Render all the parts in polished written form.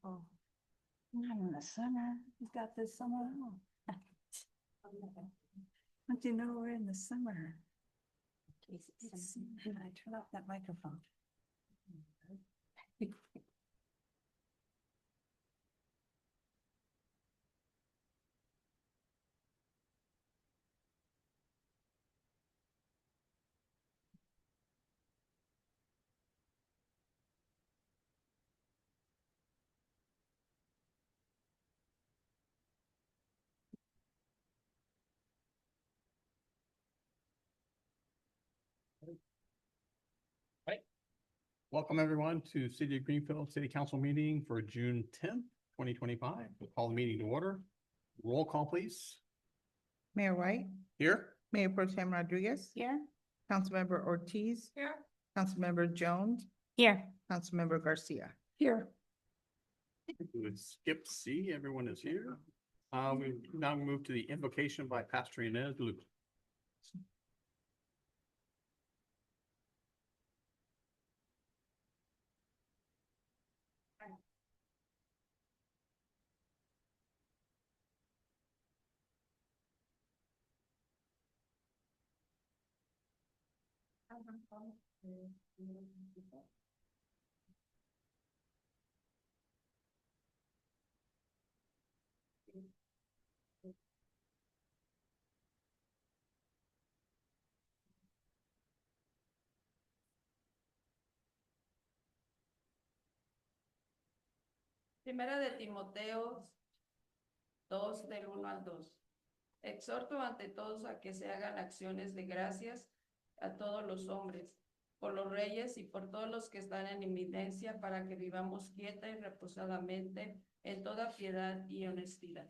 Oh, not in the summer. We've got this summer off. Don't you know we're in the summer? And I turn off that microphone. Welcome everyone to City of Greenfield City Council meeting for June 10th, 2025. We'll call the meeting to order. Roll call, please. Mayor White, Here. Mayor Pro Tem Rodriguez. Here? Councilmember Ortiz. Here. Councilmember Jones, Here. Councilmember Garcia. Here. We would skip C. Everyone is here. We now move to the invocation by Pastor Inez Luke. Primera de Timoteo 2, del 1 al 2. Exhorto ante todos a que se hagan acciones de gracias a todos los hombres, por los reyes y por todos los que están en eminencia, para que vivamos quieta y reposadamente en toda piedad y honestidad.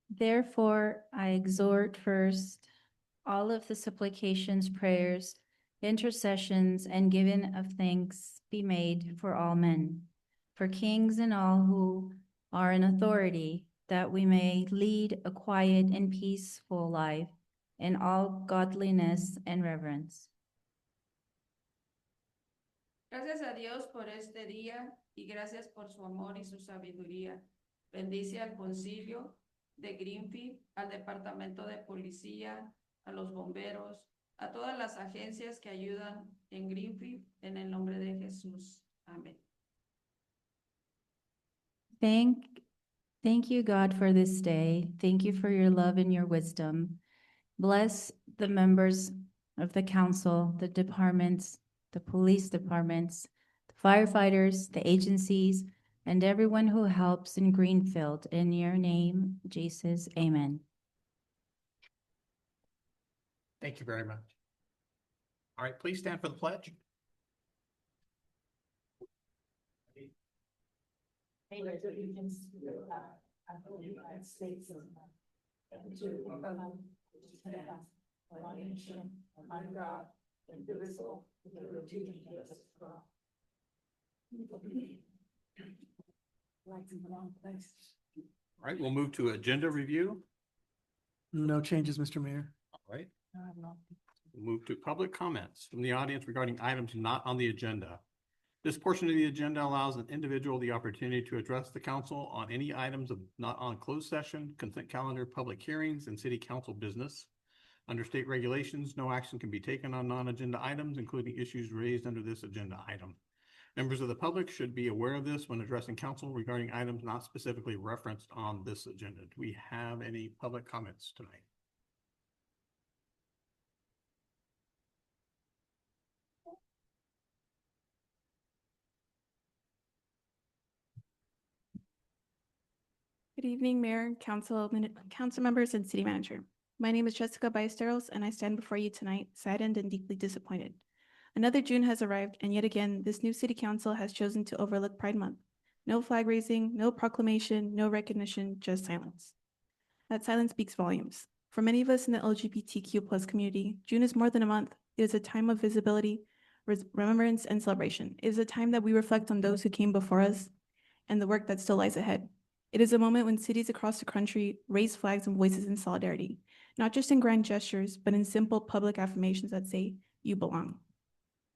Therefore, I exhort first all of the supplications, prayers, intercessions, and giving of thanks be made for all men, for kings and all who are in authority, that we may lead a quiet and peaceful life in all godliness and reverence. Gracias a Dios por este día y gracias por su amor y su sabiduría. Bendice al concilio de Greenfield, al departamento de policía, a los bomberos, a todas las agencias que ayudan en Greenfield, en el nombre de Jesús. Amén. Thank you, God, for this day. Thank you for your love and your wisdom. Bless the members of the council, the departments, the police departments, the firefighters, the agencies, and everyone who helps in Greenfield. In your name, Jesus, amen. Thank you very much. All right, please stand for the pledge. Allegiance to the flag of the United States of America, and to the republic which stands one nation under God, indivisible, with liberty and justice for all. Like in the wrong place. All right, we'll move to agenda review. No changes, Mr. Mayor. All right, No. we'll move to public comments from the audience regarding items not on the agenda. This portion of the agenda allows an individual the opportunity to address the council on any items of not on closed session, consent calendar, public hearings, and city council business. Under state regulations, no action can be taken on non-agenda items, including issues raised under this agenda item. Members of the public should be aware of this when addressing council regarding items not specifically referenced on this agenda. Do we have any public comments tonight? Good evening, Mayor, council members, and city manager. My name is Jessica Ballesteros, and I stand before you tonight, saddened and deeply disappointed. Another June has arrived, and yet again, this new city council has chosen to overlook Pride Month. No flag raising, no proclamation, no recognition, just silence. That silence speaks volumes. For many of us in the LGBTQ+ community, June is more than a month. It is a time of visibility, remembrance, and celebration. It is a time that we reflect on those who came before us and the work that still lies ahead. It is a moment when cities across the country raise flags and voices in solidarity, not just in grand gestures, but in simple public affirmations that say, "You belong."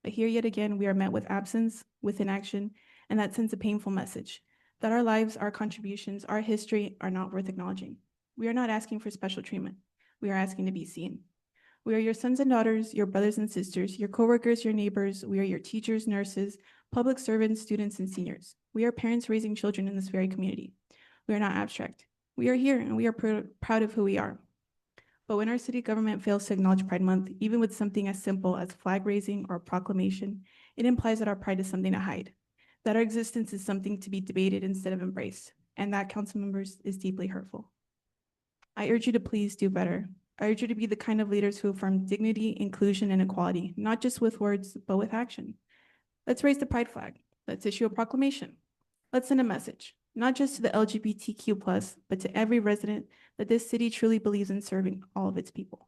But here yet again, we are met with absence, with inaction, and that sends a painful message that our lives, our contributions, our history are not worth acknowledging. We are not asking for special treatment. We are asking to be seen. We are your sons and daughters, your brothers and sisters, your coworkers, your neighbors. We are your teachers, nurses, public servants, students, and seniors. We are parents raising children in this very community. We are not abstract. We are here and we are proud of who we are. But when our city government fails to acknowledge Pride Month, even with something as simple as flag raising or a proclamation, it implies that our pride is something to hide, that our existence is something to be debated instead of embraced, and that, council members, is deeply hurtful. I urge you to please do better. I urge you to be the kind of leaders who affirm dignity, inclusion, and equality, not just with words, but with action. Let's raise the pride flag. Let's issue a proclamation. Let's send a message, not just to the LGBTQ+, but to every resident that this city truly believes in serving all of its people.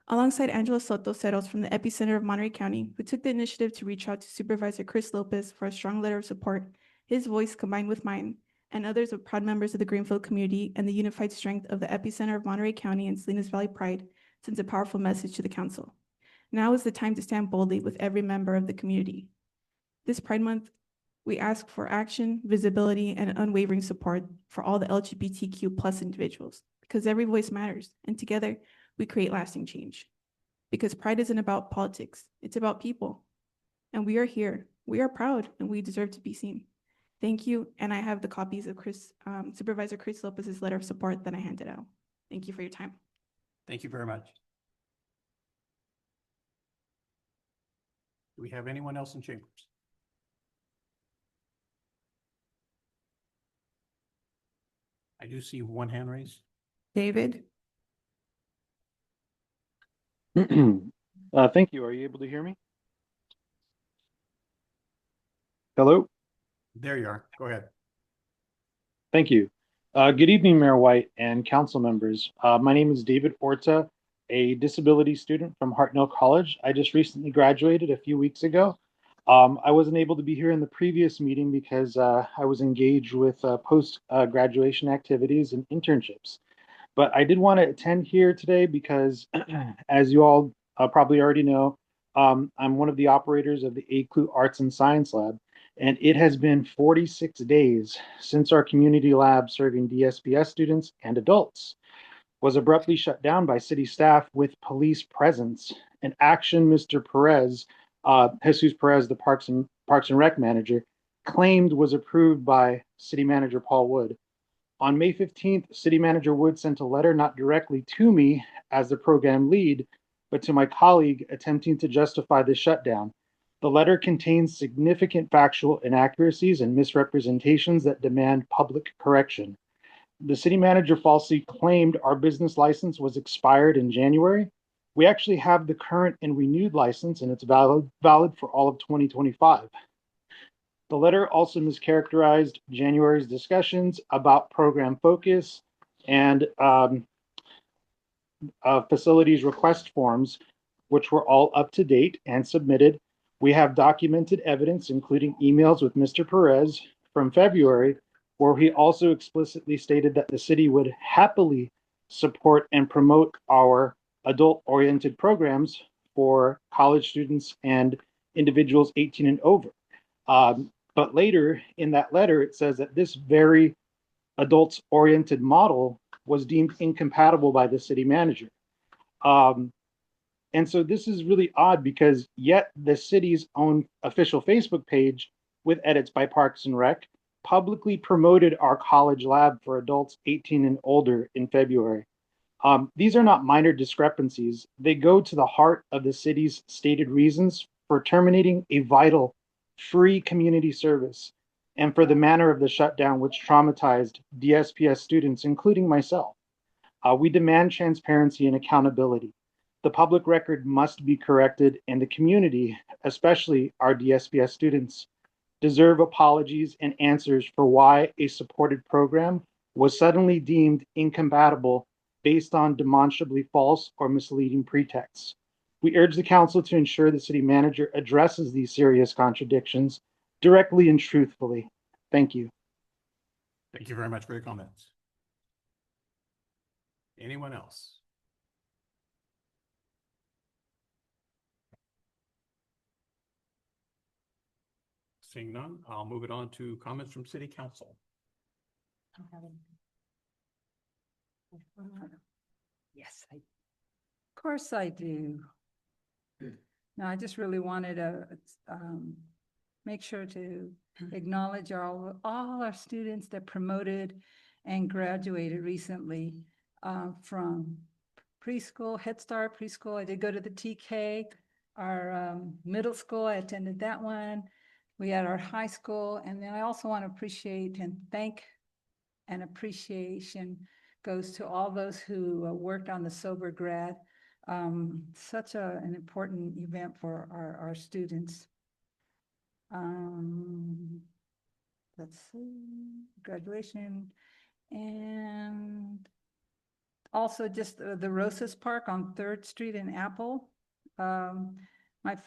Alongside Angela Soto Ceros from the epicenter of Monterey County, who took the initiative to reach out to Supervisor Chris Lopez for a strong letter of support, his voice combined with mine, and others of proud members of the Greenfield community and the unified strength of the epicenter of Monterey County and Salinas Valley Pride sends a powerful message to the council. Now is the time to stand boldly with every member of the community. This Pride Month, we ask for action, visibility, and unwavering support for all the LGBTQ+ individuals, because every voice matters, and together we create lasting change. Because Pride isn't about politics, it's about people. And we are here, we are proud, and we deserve to be seen. Thank you, and I have the copies of Supervisor Chris Lopez's letter of support that I handed out. Thank you for your time. Thank you very much. Do we have anyone else in chambers? I do see one hand raised. David? Thank you. Are you able to hear me? Hello? There you are. Go ahead. Thank you. Good evening, Mayor White and council members. My name is David Orta, a disability student from Hartnell College. I just recently graduated a few weeks ago. I wasn't able to be here in the previous meeting because I was engaged with post-graduation activities and internships. But I did want to attend here today because, as you all probably already know, I'm one of the operators of the ACLU Arts and Science Lab, and it has been 46 days since our community lab serving DSPS students and adults was abruptly shut down by city staff with police presence, an action Mr. Perez, Jesus Perez, the Parks and Rec manager, claimed was approved by City Manager Paul Wood. On May 15th, City Manager Wood sent a letter not directly to me as the program lead, but to my colleague attempting to justify the shutdown. The letter contains significant factual inaccuracies and misrepresentations that demand public correction. The city manager falsely claimed our business license was expired in January. We actually have the current and renewed license, and it's valid for all of 2025. The letter also mischaracterized January's discussions about program focus and facilities request forms, which were all up to date and submitted. We have documented evidence, including emails with Mr. Perez from February, where he also explicitly stated that the city would happily support and promote our adult-oriented programs for college students and individuals 18 and over. But later in that letter, it says that this very adults-oriented model was deemed incompatible by the city manager. And so this is really odd because yet the city's own official Facebook page with edits by Parks and Rec publicly promoted our college lab for adults 18 and older in February. These are not minor discrepancies. They go to the heart of the city's stated reasons for terminating a vital free community service and for the manner of the shutdown which traumatized DSPS students, including myself. We demand transparency and accountability. The public record must be corrected, and the community, especially our DSPS students, deserve apologies and answers for why a supported program was suddenly deemed incompatible based on demonstrably false or misleading pretexts. We urge the council to ensure the city manager addresses these serious contradictions directly and truthfully. Thank you. Thank you very much for your comments. Anyone else? Seeing none, I'll move it on to comments from city council. Yes, of course I do. No, I just really wanted to make sure to acknowledge all our students that promoted and graduated recently from preschool, Head Start preschool. I did go to the TK. Our middle school, I attended that one. We had our high school, and then I also want to appreciate and thank and appreciation goes to all those who worked on the Sober Grad. Such an important event for our students. Let's see, graduation, and also just the Rosas Park on Third Street in Apple.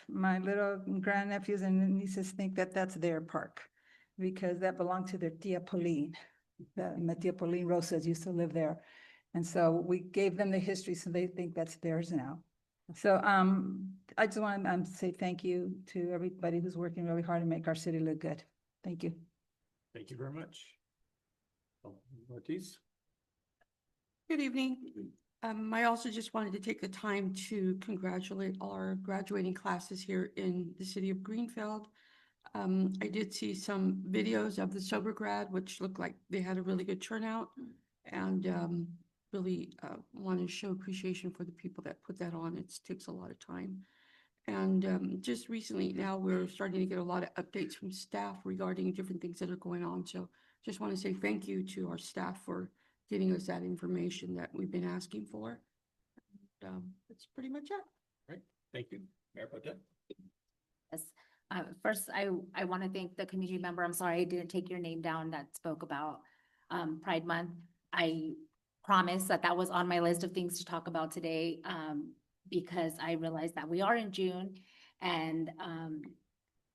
My little grandnephews and nieces think that that's their park because that belonged to their Tia Pauline. My Tia Pauline Rosas used to live there. And so we gave them the history, so they think that's theirs now. So I just want to say thank you to everybody who's working really hard to make our city look good. Thank you. Thank you very much. Ortiz? Good evening. I also just wanted to take the time to congratulate all our graduating classes here in the city of Greenfield. I did see some videos of the Sober Grad, which looked like they had a really good turnout, and really want to show appreciation for the people that put that on. It takes a lot of time. And just recently now we're starting to get a lot of updates from staff regarding different things that are going on. So just want to say thank you to our staff for getting us that information that we've been asking for. That's pretty much it. Right, thank you. Mayor Pro Tem? Yes. First, I want to thank the community member. I'm sorry I didn't take your name down that spoke about Pride Month. I promise that was on my list of things to talk about today because I realized that we are in June, and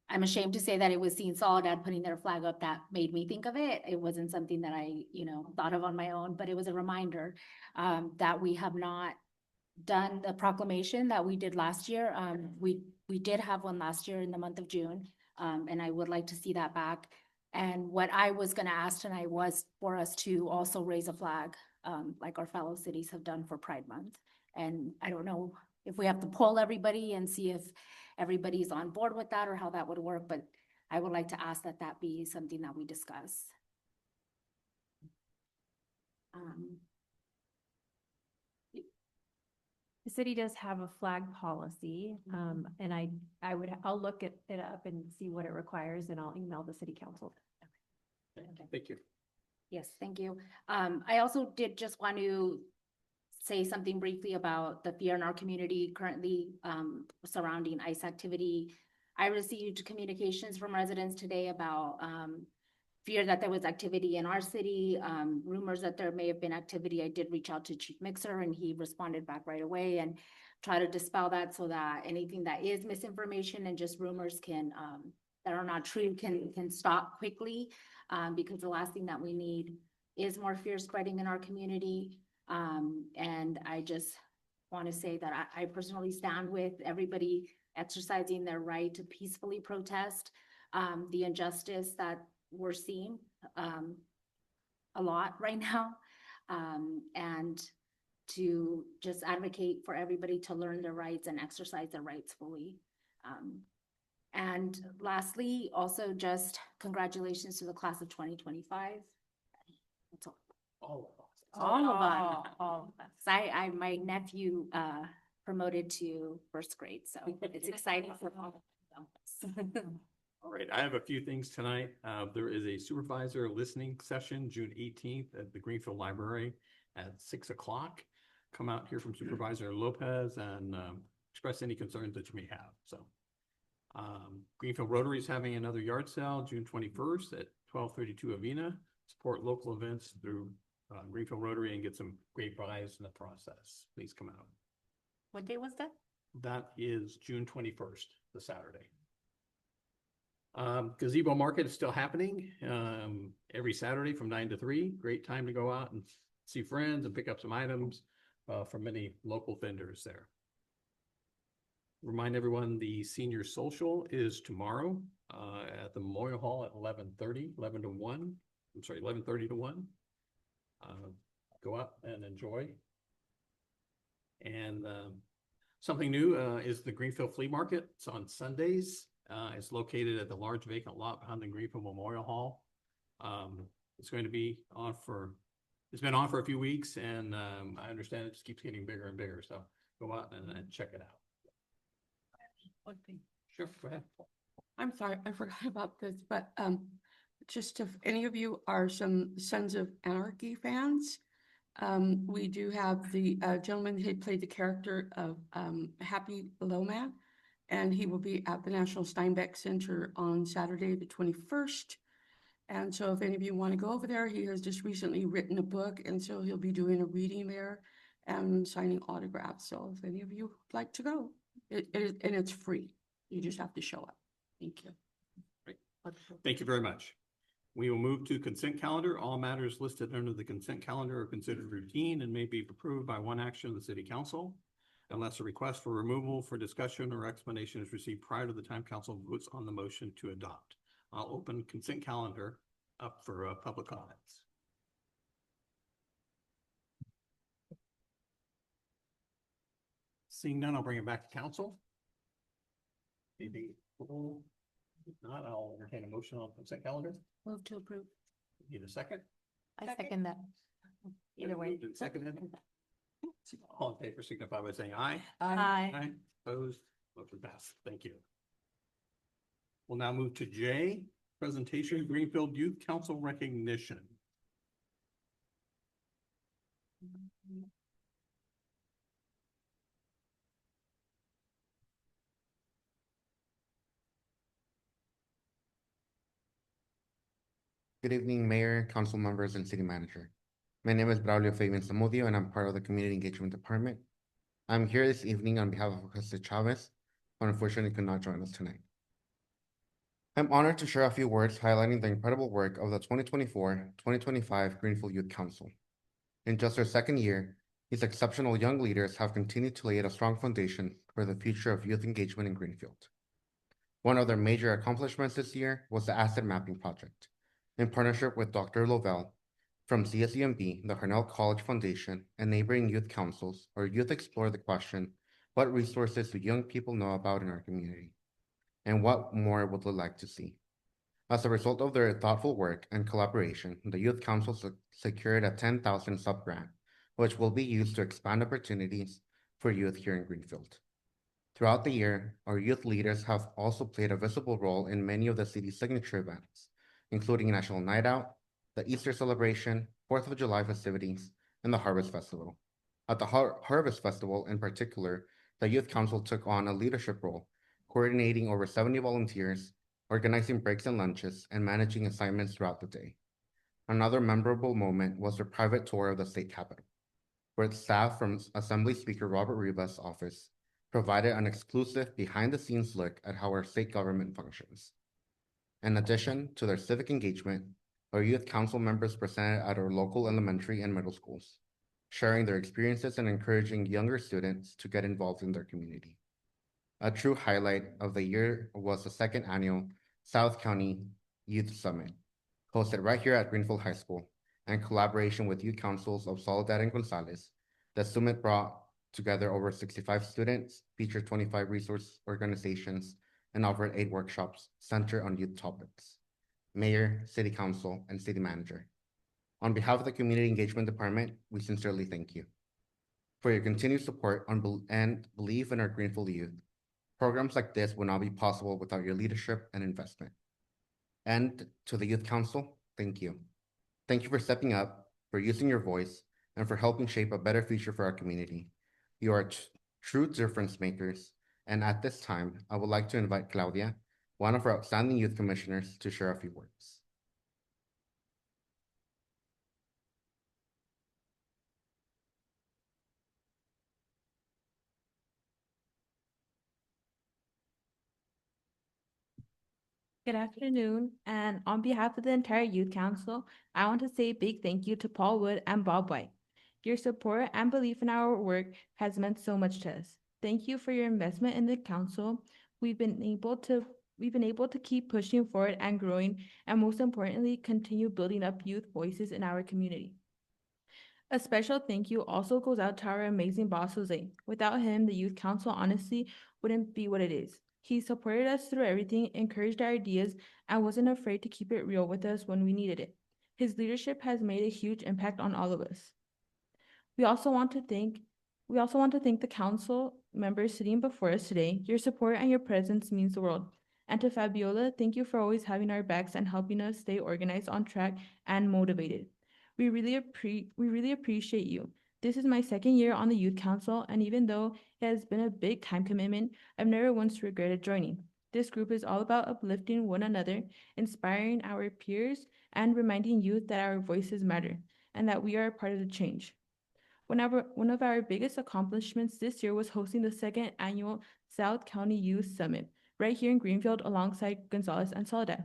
I'm ashamed to say that it was Team Soledad putting their flag up that made me think of it. It wasn't something that I, thought of on my own, but it was a reminder that we have not done the proclamation that we did last year. We did have one last year in the month of June, and I would like to see that back. And what I was going to ask tonight was for us to also raise a flag, like our fellow cities have done for Pride Month. And I don't know if we have to poll everybody and see if everybody's on board with that or how that would work, but I would like to ask that be something that we discuss. The city does have a flag policy, and I'll look it up and see what it requires, and I'll email the city council. Thank you. Yes, thank you. I also did just want to say something briefly about the fear in our community currently surrounding ICE activity. I received communications from residents today about fear that there was activity in our city, rumors that there may have been activity. I did reach out to Chief Mixer and he responded back right away and try to dispel that so that anything that is misinformation and just rumors that are not true can stop quickly, because the last thing that we need is more fear spreading in our community. And I just want to say that I personally stand with everybody exercising their right to peacefully protest the injustice that we're seeing a lot right now, and to just advocate for everybody to learn their rights and exercise their rights fully. And lastly, also just congratulations to the class of 2025. That's all. All of us. All of us. My nephew promoted to first grade, so it's exciting for all of us. All right, I have a few things tonight. There is a supervisor listening session, June 18th at the Greenfield Library at 6 o'clock. Come out here from Supervisor Lopez and express any concerns that you may have. So Greenfield Rotary is having another yard sale June 21st at 1232 Avena. Support local events through Greenfield Rotary and get some great buys in the process. Please come out. What day was that? That is June 21st, the Saturday. Gazebo Market is still happening every Saturday from 9 to 3. Great time to go out and see friends and pick up some items from many local vendors there. Remind everyone, the senior social is tomorrow at the Memorial Hall at 11 to 1. I'm sorry, 11:30 to 1. Go out and enjoy. And something new is the Greenfield Flea Market. It's on Sundays. It's located at the large vacant lot behind the Greenfield Memorial Hall. It's going to be on it's been on for a few weeks, and I understand it just keeps getting bigger and bigger. So go out and check it out. One thing. Sure, go ahead. I'm sorry, I forgot about this, but just if any of you are some Sons of Anarchy fans, we do have the gentleman who played the character of Happy Lowman, and he will be at the National Steinbeck Center on Saturday, the 21st. And so if any of you want to go over there, he has just recently written a book, and so he'll be doing a reading there and signing autographs. So if any of you would like to go, and it's free. You just have to show up. Thank you. Great. Thank you very much. We will move to consent calendar. All matters listed under the consent calendar are considered routine and may be approved by one action of the city council unless a request for removal for discussion or explanation is received prior to the time council votes on the motion to adopt. I'll open consent calendar up for public comments. Seeing none, I'll bring it back to council. Anything? If not, I'll entertain a motion on consent calendar. Move to approve. Need a second? I second that. Either way. Moved and seconded. All in favor signify by saying aye. Aye. Opposed, motion passed. Thank you. We'll now move to J, presentation Greenfield Youth Council recognition. Good evening, Mayor, council members, and city manager. My name is Braulio Fabian Zamudio, and I'm part of the Community Engagement Department. I'm here this evening on behalf of Jose Chavez, who unfortunately could not join us tonight. I'm honored to share a few words highlighting the incredible work of the 2024-2025 Greenfield Youth Council. In just their second year, these exceptional young leaders have continued to lay a strong foundation for the future of youth engagement in Greenfield. One of their major accomplishments this year was the Asset Mapping Project. In partnership with Dr. Lovell from CSUMB, the Harnell College Foundation, and neighboring youth councils, our youth explore the question, what resources do young people know about in our community? And what more would they like to see? As a result of their thoughtful work and collaboration, the Youth Council secured a 10,000 sub-grant, which will be used to expand opportunities for youth here in Greenfield. Throughout the year, our youth leaders have also played a visible role in many of the city's signature events, including National Night Out, the Easter celebration, 4th of July festivities, and the Harvest Festival. At the Harvest Festival in particular, the Youth Council took on a leadership role, coordinating over 70 volunteers, organizing breaks and lunches, and managing assignments throughout the day. Another memorable moment was the private tour of the state capitol, where staff from Assembly Speaker Robert Rivas' office provided an exclusive behind-the-scenes look at how our state government functions. In addition to their civic engagement, our youth council members presented at our local elementary and middle schools, sharing their experiences and encouraging younger students to get involved in their community. A true highlight of the year was the second annual South County Youth Summit, hosted right here at Greenfield High School, in collaboration with youth councils of Soledad and Gonzales. The summit brought together over 65 students, featured 25 resource organizations, and offered 8 workshops centered on youth topics. Mayor, City Council, and City Manager. On behalf of the Community Engagement Department, we sincerely thank you for your continued support and belief in our Greenfield youth. Programs like this would not be possible without your leadership and investment. And to the Youth Council, thank you. Thank you for stepping up, for using your voice, and for helping shape a better future for our community. You are true difference makers. And at this time, I would like to invite Claudia, one of our outstanding youth commissioners, to share a few words. Good afternoon, and on behalf of the entire Youth Council, I want to say a big thank you to Paul Wood and Bob White. Your support and belief in our work has meant so much to us. Thank you for your investment in the council. We've been able to keep pushing forward and growing, and most importantly, continue building up youth voices in our community. A special thank you also goes out to our amazing boss, Jose. Without him, the youth council honestly wouldn't be what it is. He supported us through everything, encouraged our ideas, and wasn't afraid to keep it real with us when we needed it. His leadership has made a huge impact on all of us. We also want to thank the council members sitting before us today. Your support and your presence means the world. And to Fabiola, thank you for always having our backs and helping us stay organized, on track, and motivated. We really appreciate you. This is my second year on the youth council, and even though it has been a big time commitment, I've never once regretted joining. This group is all about uplifting one another, inspiring our peers, and reminding youth that our voices matter and that we are a part of the change. One of our biggest accomplishments this year was hosting the second annual South County Youth Summit right here in Greenfield alongside Gonzalez and Soledad.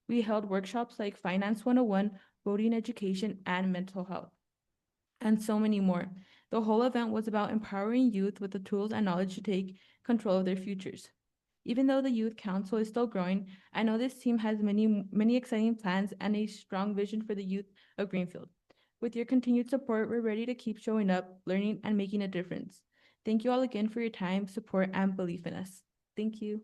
We held workshops like Finance 101, voting education, and mental health, and so many more. The whole event was about empowering youth with the tools and knowledge to take control of their futures. Even though the Youth Council is still growing, I know this team has many exciting plans and a strong vision for the youth of Greenfield. With your continued support, we're ready to keep showing up, learning, and making a difference. Thank you all again for your time, support, and belief in us. Thank you.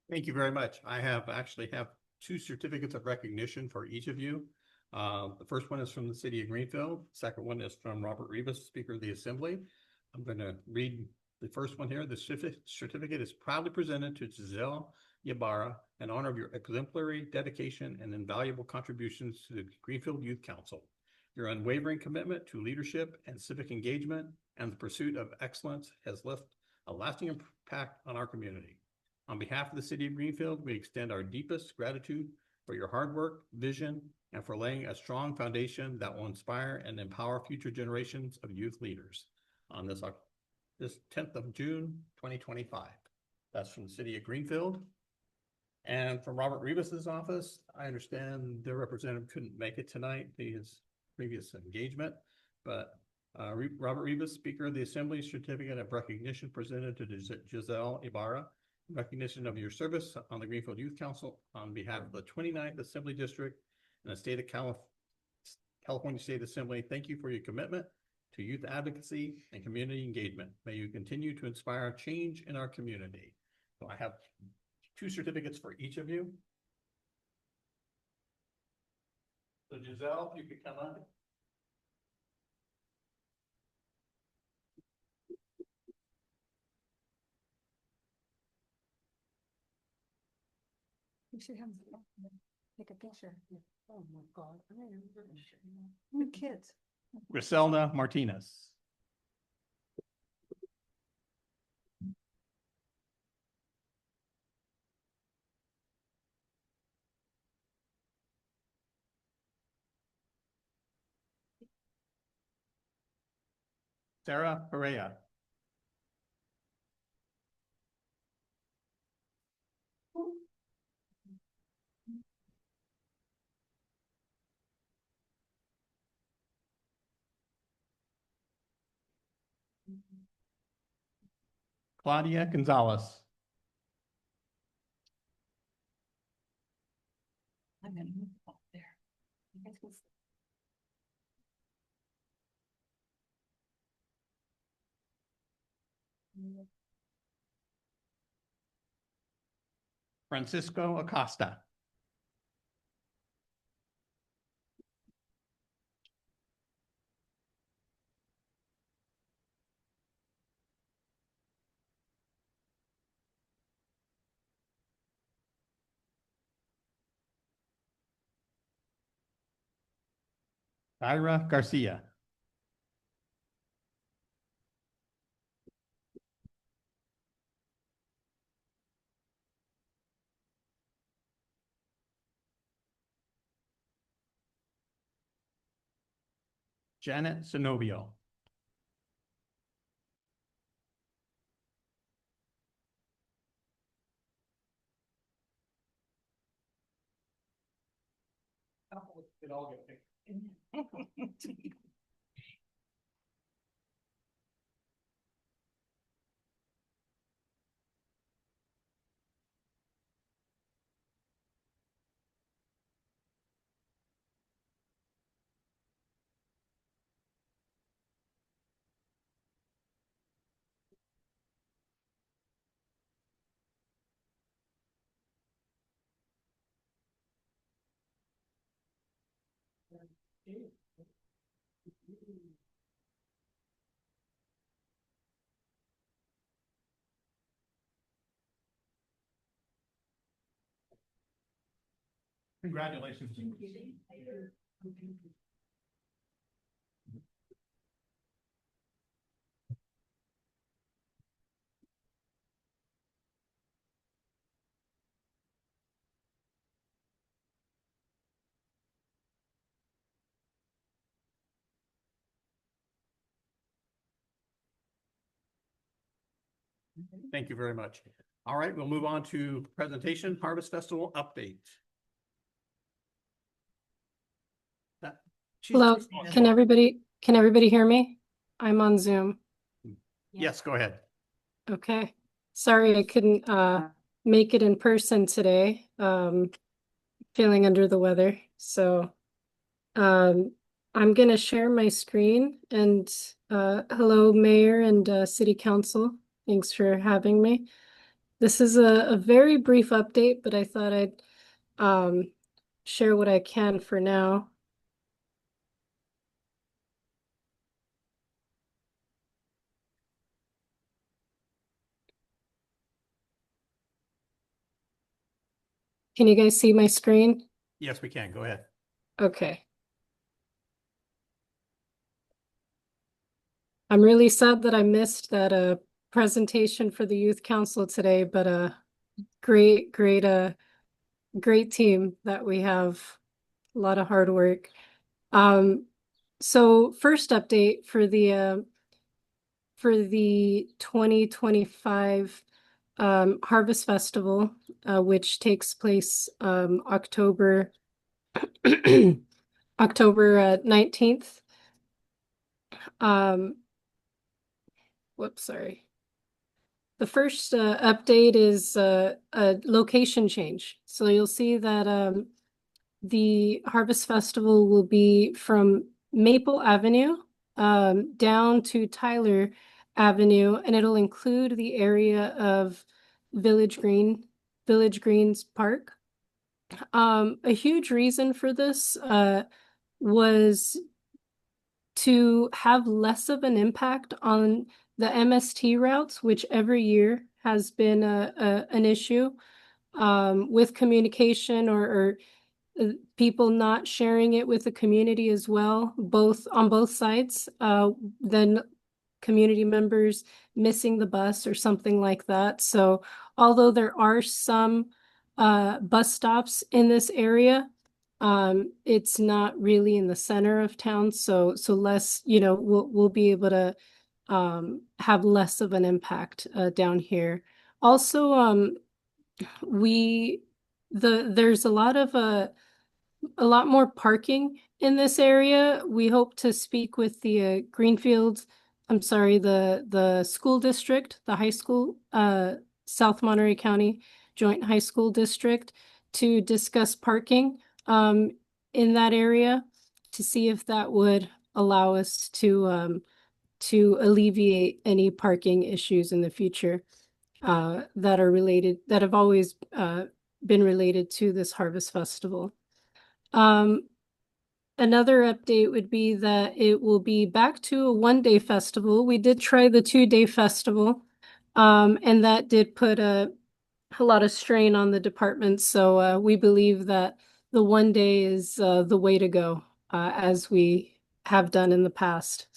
Thank you very much. I actually have two certificates of recognition for each of you. The first one is from the city of Greenfield. The second one is from Robert Rivas, Speaker of the Assembly. I'm going to read the first one here. The certificate is proudly presented to Giselle Ybarra in honor of your exemplary dedication and invaluable contributions to the Greenfield Youth Council. Your unwavering commitment to leadership and civic engagement and the pursuit of excellence has left a lasting impact on our community. On behalf of the city of Greenfield, we extend our deepest gratitude for your hard work, vision, and for laying a strong foundation that will inspire and empower future generations of youth leaders on this 10th of June, 2025. That's from the city of Greenfield. And from Robert Rivas's office, I understand their representative couldn't make it tonight to his previous engagement, but Robert Rivas, Speaker of the Assembly, certificate of recognition presented to Giselle Ibarra, recognition of your service on the Greenfield Youth Council on behalf of the 29th Assembly District and the state of California State Assembly. Thank you for your commitment to youth advocacy and community engagement. May you continue to inspire change in our community. So I have two certificates for each of you. So Giselle, if you could come up. You should have take a picture. Oh my God. The kids. Griselda Martinez. Sarah Perea. Claudia Gonzalez. I'm gonna move up there. You guys can see. Francisco Acosta. Ira Garcia. Janet Zenobio. It all get picked. Congratulations. Thank you very much. All right, we'll move on to presentation, Harvest Festival update. Hello, can everybody hear me? I'm on Zoom. Yes, go ahead. Okay. Sorry, I couldn't make it in person today. Feeling under the weather. So I'm gonna share my screen and hello, Mayor and City Council. Thanks for having me. This is a very brief update, but I thought I'd share what I can for now. Can you guys see my screen? Yes, we can. Go ahead. Okay. I'm really sad that I missed that presentation for the Youth Council today, but great team that we have. A lot of hard work. So first update for the 2025 Harvest Festival, which takes place October 19th. Whoops, sorry. The first update is a location change. So you'll see that the Harvest Festival will be from Maple Avenue down to Tyler Avenue, and it'll include the area of Village Greens Park. A huge reason for this was to have less of an impact on the MST routes, which every year has been an issue with communication or people not sharing it with the community as well, on both sides, then community members missing the bus or something like that. So although there are some bus stops in this area, it's not really in the center of town. So less, we'll be able to have less of an impact down here. Also, there's a lot more parking in this area. We hope to speak with the the school district, the high school, South Monterey County Joint High School District, to discuss parking in that area to see if that would allow us to alleviate any parking issues in the future that have always been related to this Harvest Festival. Another update would be that it will be back to a one-day festival. We did try the two-day festival, and that did put a lot of strain on the department. So we believe that the one day is the way to go, as we have done in the past.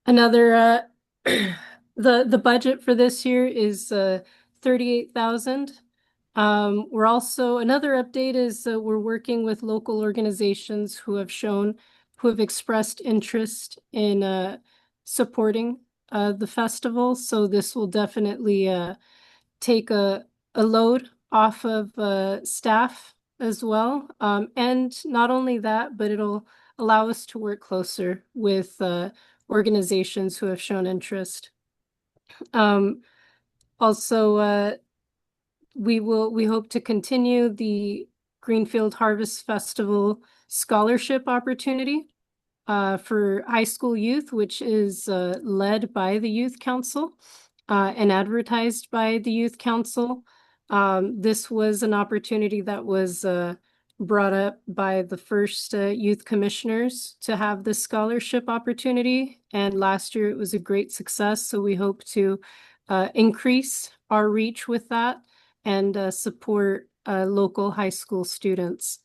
Another the budget for this year is $38,000. Another update is we're working with local organizations who have expressed interest in supporting the festival. So this will definitely take a load off of staff as well. And not only that, but it'll allow us to work closer with organizations who have shown interest. Also, we hope to continue the Greenfield Harvest Festival scholarship opportunity for high school youth, which is led by the Youth Council and advertised by the Youth Council. This was an opportunity that was brought up by the first youth commissioners to have this scholarship opportunity. And last year it was a great success. So we hope to increase our reach with that and support local high school students.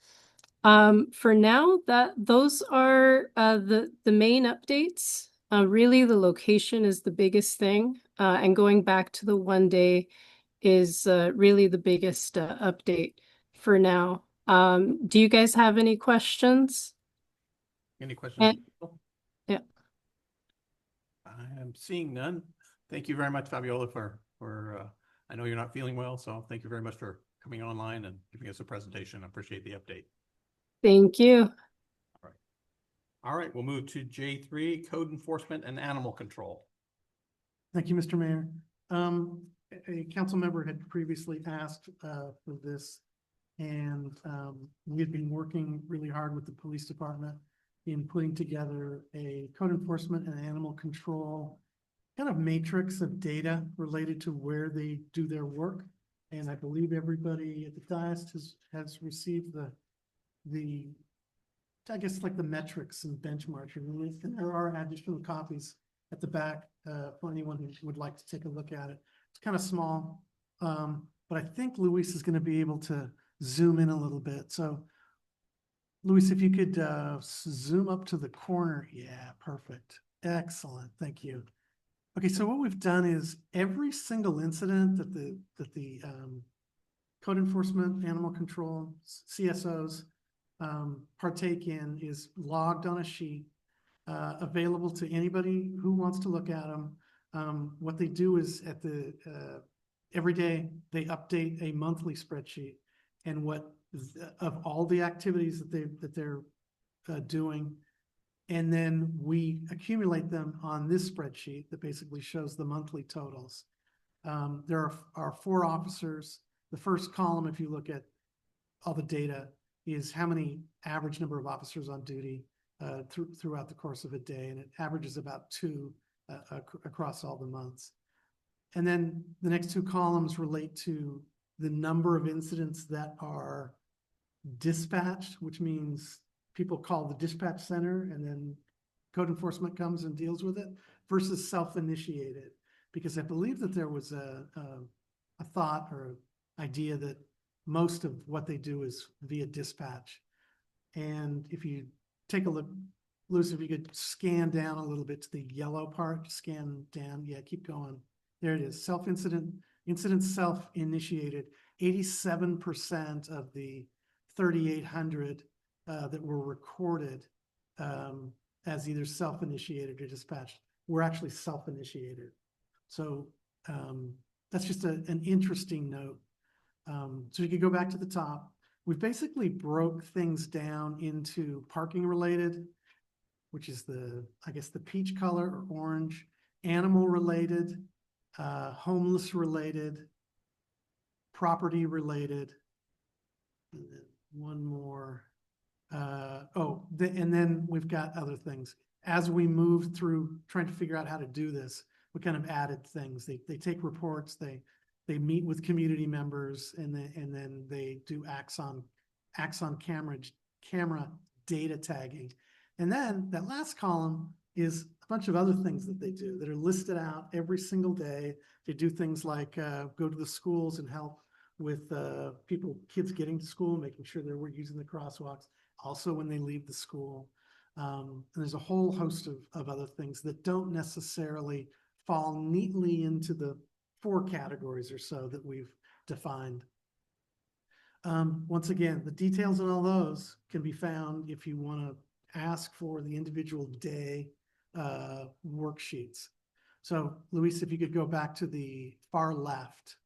For now, those are the main updates. Really, the location is the biggest thing, and going back to the 1 day is really the biggest update for now. Do you guys have any questions? Any questions? Yeah. I am seeing none. Thank you very much, Fabiola, for I know you're not feeling well, so thank you very much for coming online and giving us a presentation. I appreciate the update. Thank you. All right, we'll move to J3, Code Enforcement and Animal Control. Thank you, Mr. Mayor. A council member had previously asked for this, and we had been working really hard with the police department in putting together a code enforcement and animal control kind of matrix of data related to where they do their work. And I believe everybody at the dais has received the I guess like the metrics and benchmarks, and there are additional copies at the back for anyone who would like to take a look at it. It's kind of small, but I think Luis is going to be able to zoom in a little bit. So Luis, if you could zoom up to the corner. Yeah, perfect. Excellent. Thank you. Okay, so what we've done is every single incident that the code enforcement, animal control, CSOs partake in is logged on a sheet, available to anybody who wants to look at them. What they do is every day they update a monthly spreadsheet, and of all the activities that they're doing, and then we accumulate them on this spreadsheet that basically shows the monthly totals. There are 4 officers. The first column, if you look at all the data, is how many average number of officers on duty throughout the course of a day, and it averages about 2 across all the months. And then the next 2 columns relate to the number of incidents that are dispatched, which means people call the dispatch center and then code enforcement comes and deals with it, versus self-initiated. Because I believe that there was a thought or idea that most of what they do is via dispatch. And if you take a look, Lucy, if you could scan down a little bit to the yellow part, scan down. Yeah, keep going. There it is. Incident self-initiated. 87% of the 3,800 that were recorded as either self-initiated or dispatched were actually self-initiated. So that's just an interesting note. So you could go back to the top. We've basically broke things down into parking related, which is I guess the peach color or orange, animal related, homeless related, property related, and then one more. And then we've got other things. As we moved through trying to figure out how to do this, we kind of added things. They take reports, they meet with community members, and then they do Axon camera data tagging. And then that last column is a bunch of other things that they do that are listed out every single day. They do things like go to the schools and help with kids getting to school, making sure they're using the crosswalks. Also when they leave the school. And there's a whole host of other things that don't necessarily fall neatly into the 4 categories or so that we've defined. Once again, the details on all those can be found if you want to ask for the individual day worksheets. So Luis, if you could go back to the far left,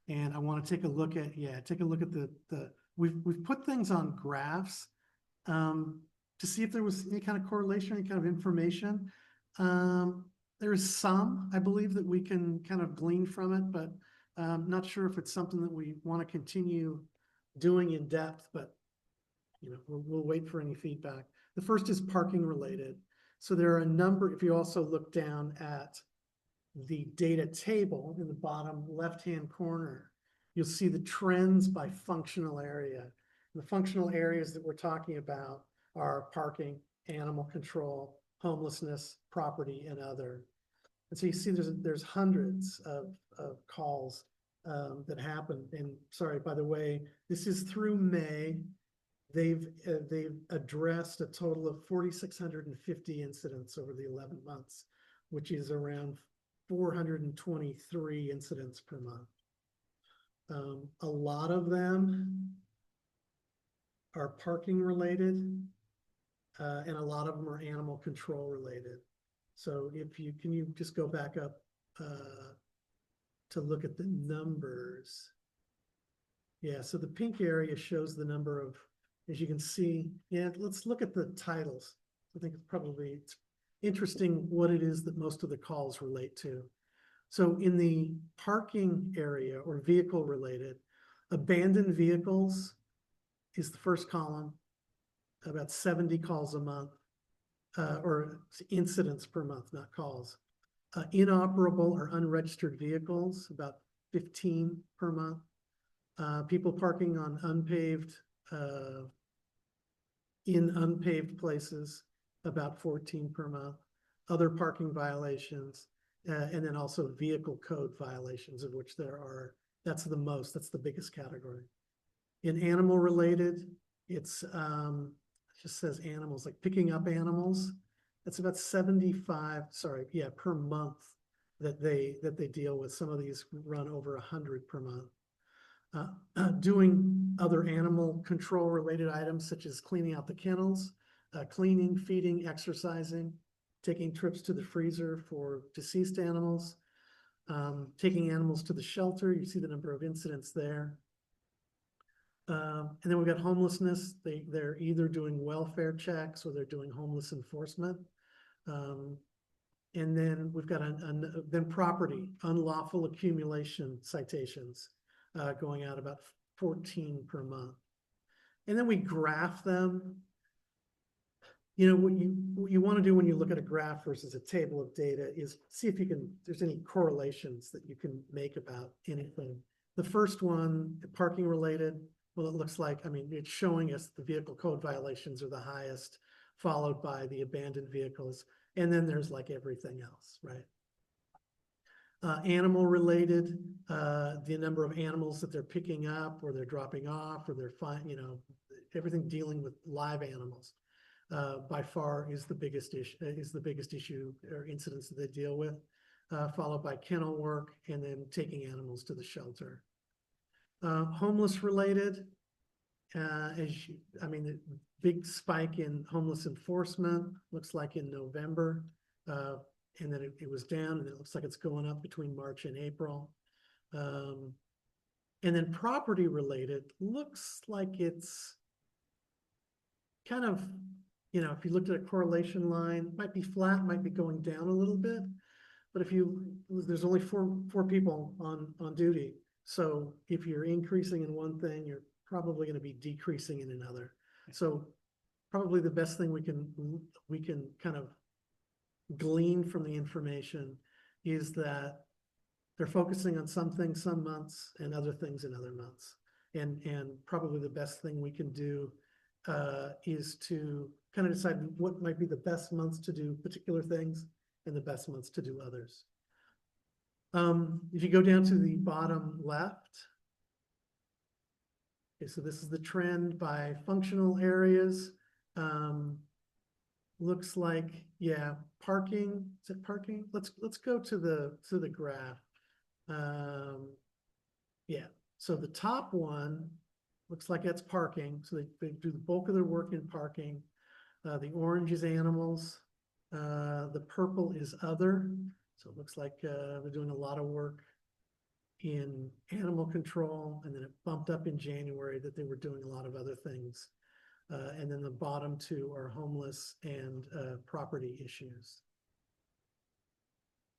and I want to take a look at the we've put things on graphs to see if there was any kind of correlation, any kind of information. There is some, I believe, that we can kind of glean from it, but not sure if it's something that we want to continue doing in depth, but we'll wait for any feedback. The first is parking related. So there are a number, if you also look down at the data table in the bottom left-hand corner, you'll see the trends by functional area. The functional areas that we're talking about are parking, animal control, homelessness, property, and other. And so you see there's hundreds of calls that happen. And sorry, by the way, this is through May. They've addressed a total of 4,650 incidents over the 11 months, which is around 423 incidents per month. A lot of them are parking related, and a lot of them are animal control related. So can you just go back up to look at the numbers? Yeah, so the pink area shows the number of, as you can see, yeah, let's look at the titles. I think it's interesting what it is that most of the calls relate to. So in the parking area or vehicle related, abandoned vehicles is the first column, about 70 calls a month, or incidents per month, not calls. Inoperable or unregistered vehicles, about 15 per month. People parking on in unpaved places, about 14 per month. Other parking violations, and then also vehicle code violations, of which there are, that's the biggest category. In animal related, it just says animals, like picking up animals. That's about 75, per month that they deal with. Some of these run over 100 per month. Doing other animal control related items such as cleaning out the kennels, cleaning, feeding, exercising, taking trips to the freezer for deceased animals, taking animals to the shelter. You see the number of incidents there. And then we've got homelessness. They're either doing welfare checks or they're doing homeless enforcement. And then we've got then property, unlawful accumulation citations, going out about 14 per month. And then we graph them. What you want to do when you look at a graph versus a table of data is see if there's any correlations that you can make about anything. The first one, parking related, well, it looks like, it's showing us the vehicle code violations are the highest, followed by the abandoned vehicles. And then there's like everything else, right? Animal related, the number of animals that they're picking up or they're dropping off or they're everything dealing with live animals, by far is the biggest issue or incidents that they deal with, followed by kennel work and then taking animals to the shelter. Homeless related, the big spike in homeless enforcement looks like in November, and then it was down, and it looks like it's going up between March and April. And then property related looks like it's kind of, if you looked at a correlation line, might be flat, might be going down a little bit, but there's only four people on duty. So if you're increasing in one thing, you're probably going to be decreasing in another. So probably the best thing we can kind of glean from the information is that they're focusing on some things some months and other things in other months. And probably the best thing we can do is to kind of decide what might be the best months to do particular things and the best months to do others. If you go down to the bottom left, okay, so this is the trend by functional areas. Looks like, yeah, parking. Is it parking? Let's go to the graph. Yeah, so the top one looks like that's parking. So they do the bulk of their work in parking. The orange is animals. The purple is other. So it looks like they're doing a lot of work in animal control, and then it bumped up in January that they were doing a lot of other things. And then the bottom two are homeless and property issues.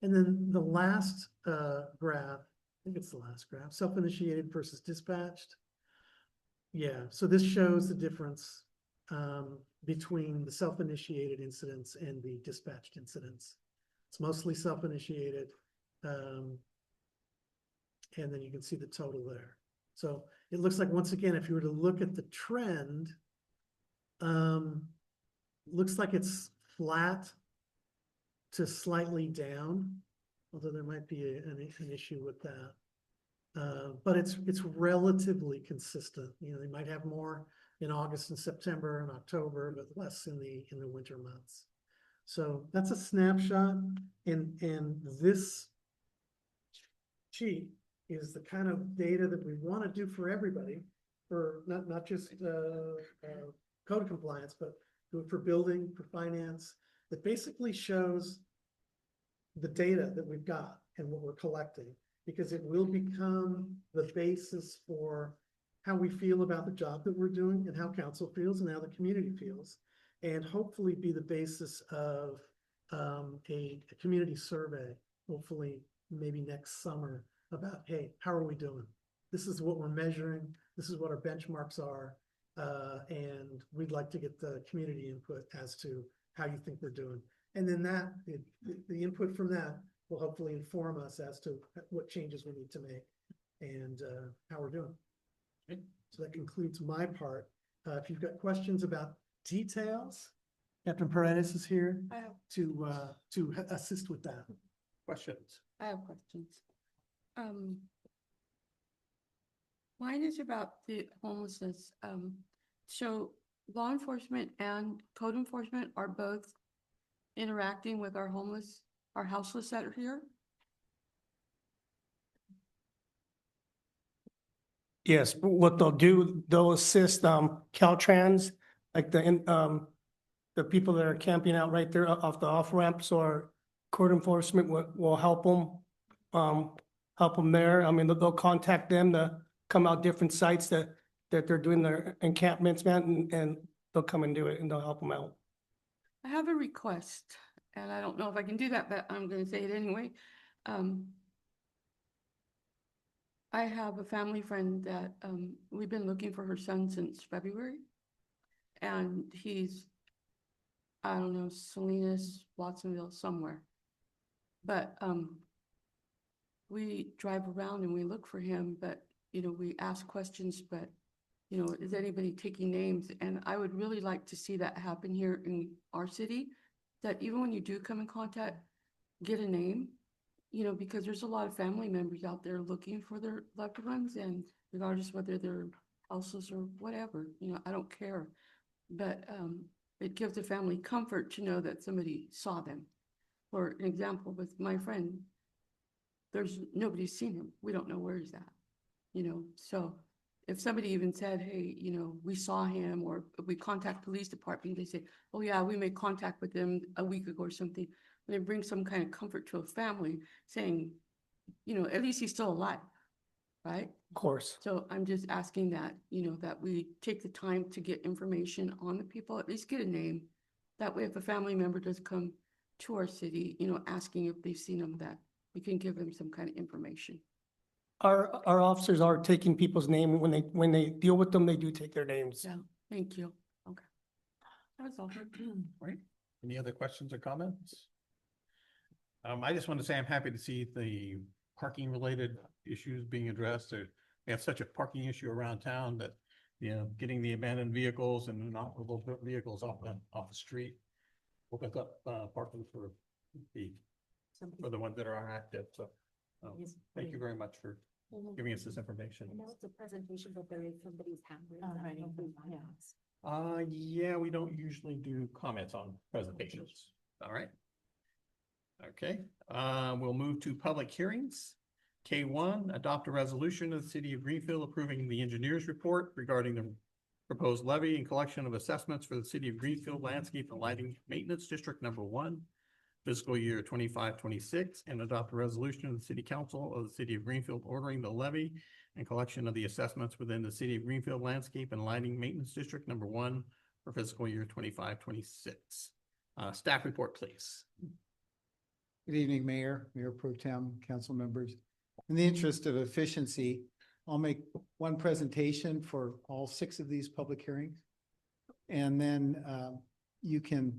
And then the last graph, I think it's the last graph, self-initiated versus dispatched. Yeah, so this shows the difference between the self-initiated incidents and the dispatched incidents. It's mostly self-initiated. And then you can see the total there. So it looks like, once again, if you were to look at the trend, looks like it's flat to slightly down, although there might be an issue with that. But it's relatively consistent. You know, they might have more in August and September and October, but less in the winter months. So that's a snapshot, and this sheet is the kind of data that we want to do for everybody, for not just code compliance, but do it for building, for finance, that basically shows the data that we've got and what we're collecting, because it will become the basis for how we feel about the job that we're doing and how council feels and how the community feels, and hopefully be the basis of a community survey, hopefully maybe next summer, about, hey, how are we doing? This is what we're measuring. This is what our benchmarks are. And we'd like to get the community input as to how you think we're doing. And then the input from that will hopefully inform us as to what changes we need to make and how we're doing. Okay. So that concludes my part. If you've got questions about details, Captain Paredes is here to assist with that. Questions? I have questions. Mine is about the homelessness. So law enforcement and code enforcement are both interacting with our houseless that are here? Yes, what they'll do, they'll assist Caltrans, like the people that are camping out right there off the off ramps, or code enforcement will help them there. I mean, they'll contact them to come out different sites that they're doing their encampments, man, and they'll come and do it, and they'll help them out. I have a request, and I don't know if I can do that, but I'm going to say it anyway. I have a family friend that we've been looking for her son since February, and he's, I don't know, Salinas, Watsonville, somewhere. But we drive around and we look for him, but, you know, we ask questions, but, you know, is anybody taking names? And I would really like to see that happen here in our city, that even when you do come in contact, get a name, you know, because there's a lot of family members out there looking for their loved ones, and regardless whether they're houseless or whatever, you know, I don't care. But it gives the family comfort to know that somebody saw them. For an example, with my friend, nobody's seen him. We don't know where he's at, you know. So if somebody even said, hey, you know, we saw him, or we contact police department, they say, oh yeah, we made contact with him a week ago or something. And it brings some kind of comfort to a family, saying, you know, at least he's still alive, right? Of course. So I'm just asking that, you know, that we take the time to get information on the people, at least get a name. That way, if a family member does come to our city, you know, asking if they've seen them, that we can give them some kind of information. Our officers are taking people's name when they deal with them. They do take their names. Yeah, thank you. Okay. That was all. Right. Any other questions or comments? I just want to say I'm happy to see the parking related issues being addressed. We have such a parking issue around town that, you know, getting the abandoned vehicles and inoperable vehicles off the street will pick up parking for the ones that are active. So thank you very much for giving us this information. I know it's a presentation, but there is somebody's handwritten. Yeah, we don't usually do comments on presentations. All right. Okay, we'll move to public hearings. K1, adopt a resolution of the City of Greenfield approving the engineer's report regarding the proposed levy and collection of assessments for the City of Greenfield Landscape and Lighting Maintenance District Number 1. fiscal year 25-26, and adopt a resolution of the City Council of the City of Greenfield ordering the levy and collection of the assessments within the City of Greenfield Landscape and Lighting Maintenance District number 1 for fiscal year 25-26. Staff report, please. Good evening, Mayor, Mayor Pro Tem, council members. In the interest of efficiency, I'll make one presentation for all 6 of these public hearings. And then you can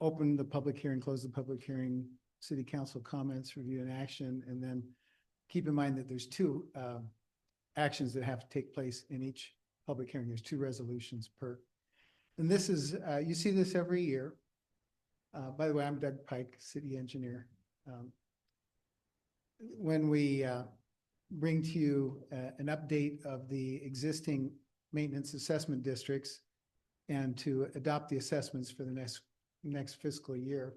open the public hearing, close the public hearing, city council comments, review and action, and then keep in mind that there's 2 actions that have to take place in each public hearing. There's 2 resolutions per. And this is, you see this every year. By the way, I'm Doug Pike, city engineer. When we bring to you an update of the existing maintenance assessment districts and to adopt the assessments for the next fiscal year,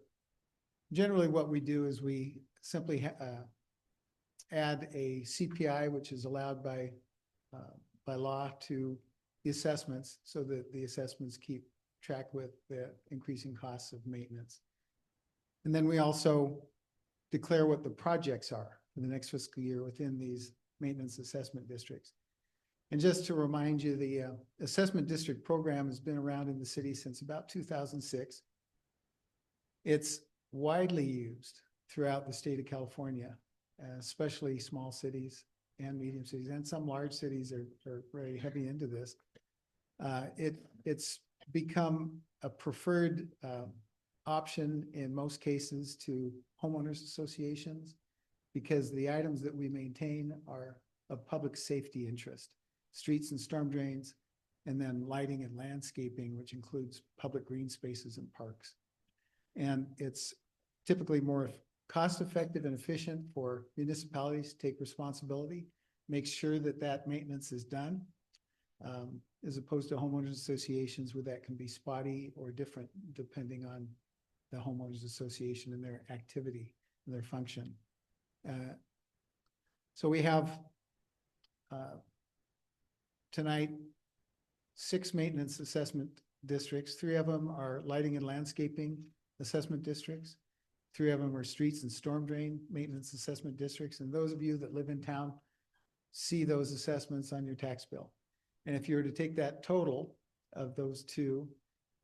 generally what we do is we simply add a CPI, which is allowed by law, to the assessments so that the assessments keep track with the increasing costs of maintenance. And then we also declare what the projects are for the next fiscal year within these maintenance assessment districts. And just to remind you, the assessment district program has been around in the city since about 2006. It's widely used throughout the state of California, especially small cities and medium cities, and some large cities are very heavy into this. It's become a preferred option in most cases to homeowners associations because the items that we maintain are of public safety interest: streets and storm drains, and then lighting and landscaping, which includes public green spaces and parks. And it's typically more cost-effective and efficient for municipalities to take responsibility, make sure that that maintenance is done, as opposed to homeowners associations where that can be spotty or different depending on the homeowners association and their activity and their function. So we have tonight 6 maintenance assessment districts. 3 of them are lighting and landscaping assessment districts. 3 of them are streets and storm drain maintenance assessment districts. And those of you that live in town see those assessments on your tax bill. And if you were to take that total of those 2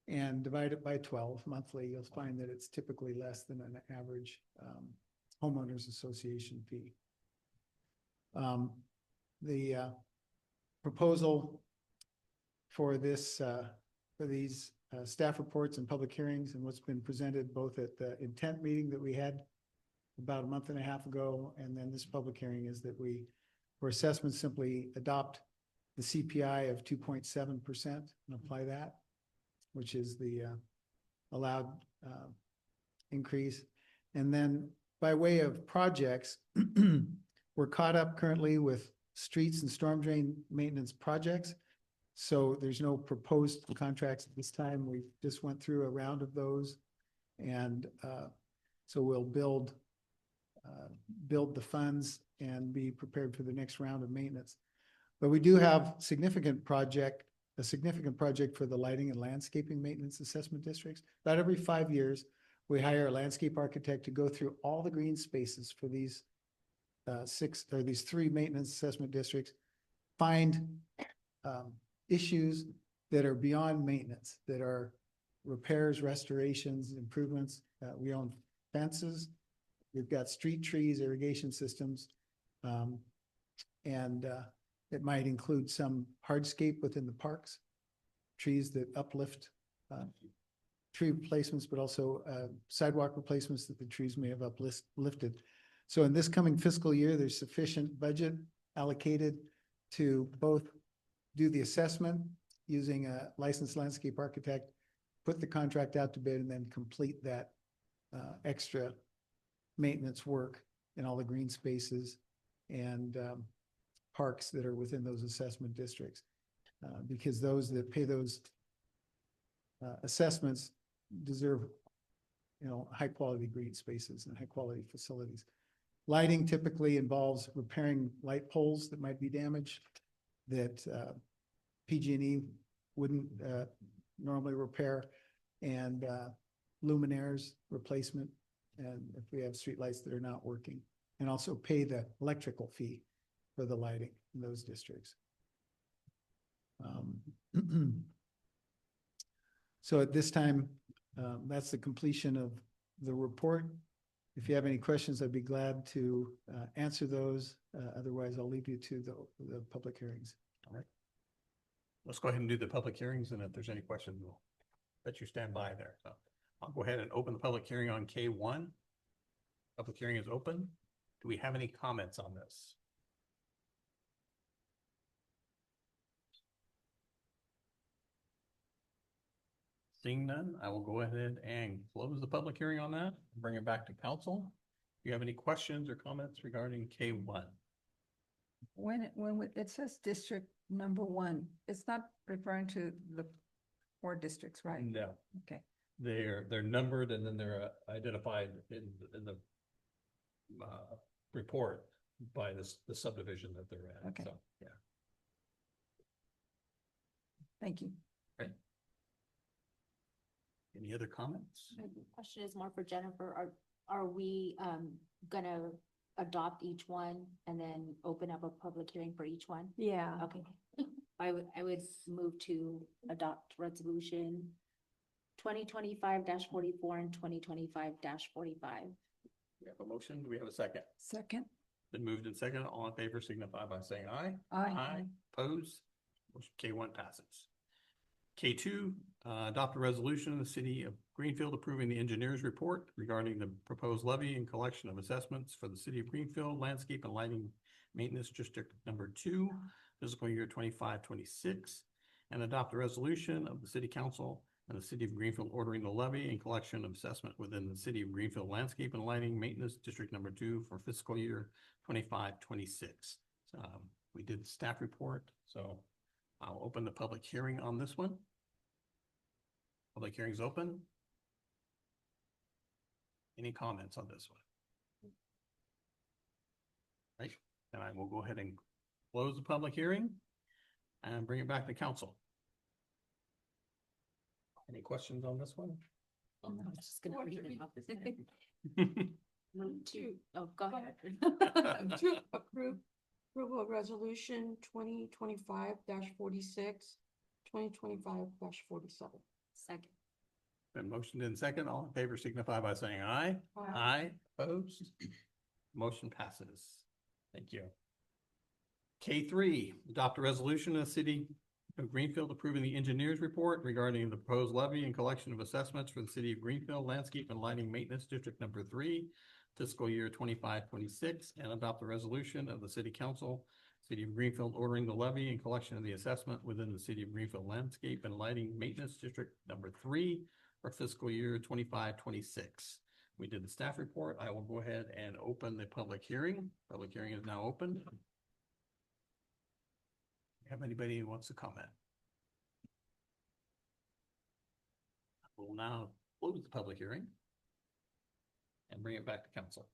and divide it by 12 monthly, you'll find that it's typically less than an average homeowners association fee. The proposal for this for these staff reports and public hearings and what's been presented both at the intent meeting that we had about a month and a half ago and then this public hearing is that we, for assessments, simply adopt the CPI of 2.7% and apply that, which is the allowed increase. And then by way of projects, we're caught up currently with streets and storm drain maintenance projects. So there's no proposed contracts at this time. We just went through a round of those. And so we'll build the funds and be prepared for the next round of maintenance. But we do have a significant project for the lighting and landscaping maintenance assessment districts. About every 5 years, we hire a landscape architect to go through all the green spaces for these 3 maintenance assessment districts, find issues that are beyond maintenance, that are repairs, restorations, improvements. We own fences. We've got street trees, irrigation systems, and it might include some hardscape within the parks, trees that uplift, tree replacements, but also sidewalk replacements that the trees may have uplifted. So in this coming fiscal year, there's sufficient budget allocated to both do the assessment using a licensed landscape architect, put the contract out to bid, and then complete that extra maintenance work in all the green spaces and parks that are within those assessment districts. Because those that pay those assessments deserve, high quality green spaces and high quality facilities. Lighting typically involves repairing light poles that might be damaged that PG&E wouldn't normally repair, and luminaires replacement, and if we have streetlights that are not working, and also pay the electrical fee for the lighting in those districts. So at this time, that's the completion of the report. If you have any questions, I'd be glad to answer those. Otherwise, I'll leave you to the public hearings. All right. Let's go ahead and do the public hearings, and if there's any questions, we'll let you stand by there. So I'll go ahead and open the public hearing on K1. Public hearing is open. Do we have any comments on this? Seeing none, I will go ahead and close the public hearing on that, bring it back to council. Do you have any questions or comments regarding K1? When it says district number 1, it's not referring to the 4 districts, right? No, Okay. they're numbered and then they're identified in the report by the subdivision that they're in. Okay. So, yeah. Thank you. Right. Any other comments? My question is more for Jennifer. Are we gonna adopt each one and then open up a public hearing for each one? Yeah. Okay. I would move to adopt resolution 2025-44 and 2025-45. We have a motion. Do we have a second? Second. Been moved and second. All in favor signify by saying aye. Aye. Opposed? Motion K1 passes. K2, adopt a resolution of the city of Greenfield approving the engineer's report regarding the proposed levy and collection of assessments for the city of Greenfield Landscape and Lighting Maintenance District Number 2, fiscal year 25-26, and adopt a resolution of the city council and the city of Greenfield ordering the levy and collection of assessment within the city of Greenfield Landscape and Lighting Maintenance District Number 2 for fiscal year 25-26. We did the staff report, so I'll open the public hearing on this one. Public hearing is open. Any comments on this one? Right, and I will go ahead and close the public hearing and bring it back to council. Any questions on this one? I'm just gonna read it off. Move to, oh, go ahead. To approval of resolution 2025-46, 2025-47. Second. Been motioned in second. All in favor signify by saying aye. Aye. Opposed? Motion passes. Thank you. K3, adopt a resolution of the city of Greenfield approving the engineer's report regarding the proposed levy and collection of assessments for the city of Greenfield Landscape and Lighting Maintenance District Number 3, fiscal year 25-26, and adopt a resolution of the city council, city of Greenfield ordering the levy and collection of the assessment within the city of Greenfield Landscape and Lighting Maintenance District Number 3 for fiscal year 25-26. We did the staff report. I will go ahead and open the public hearing. Public hearing is now open. Have anybody who wants to comment? We'll now close the public hearing and bring it back to council.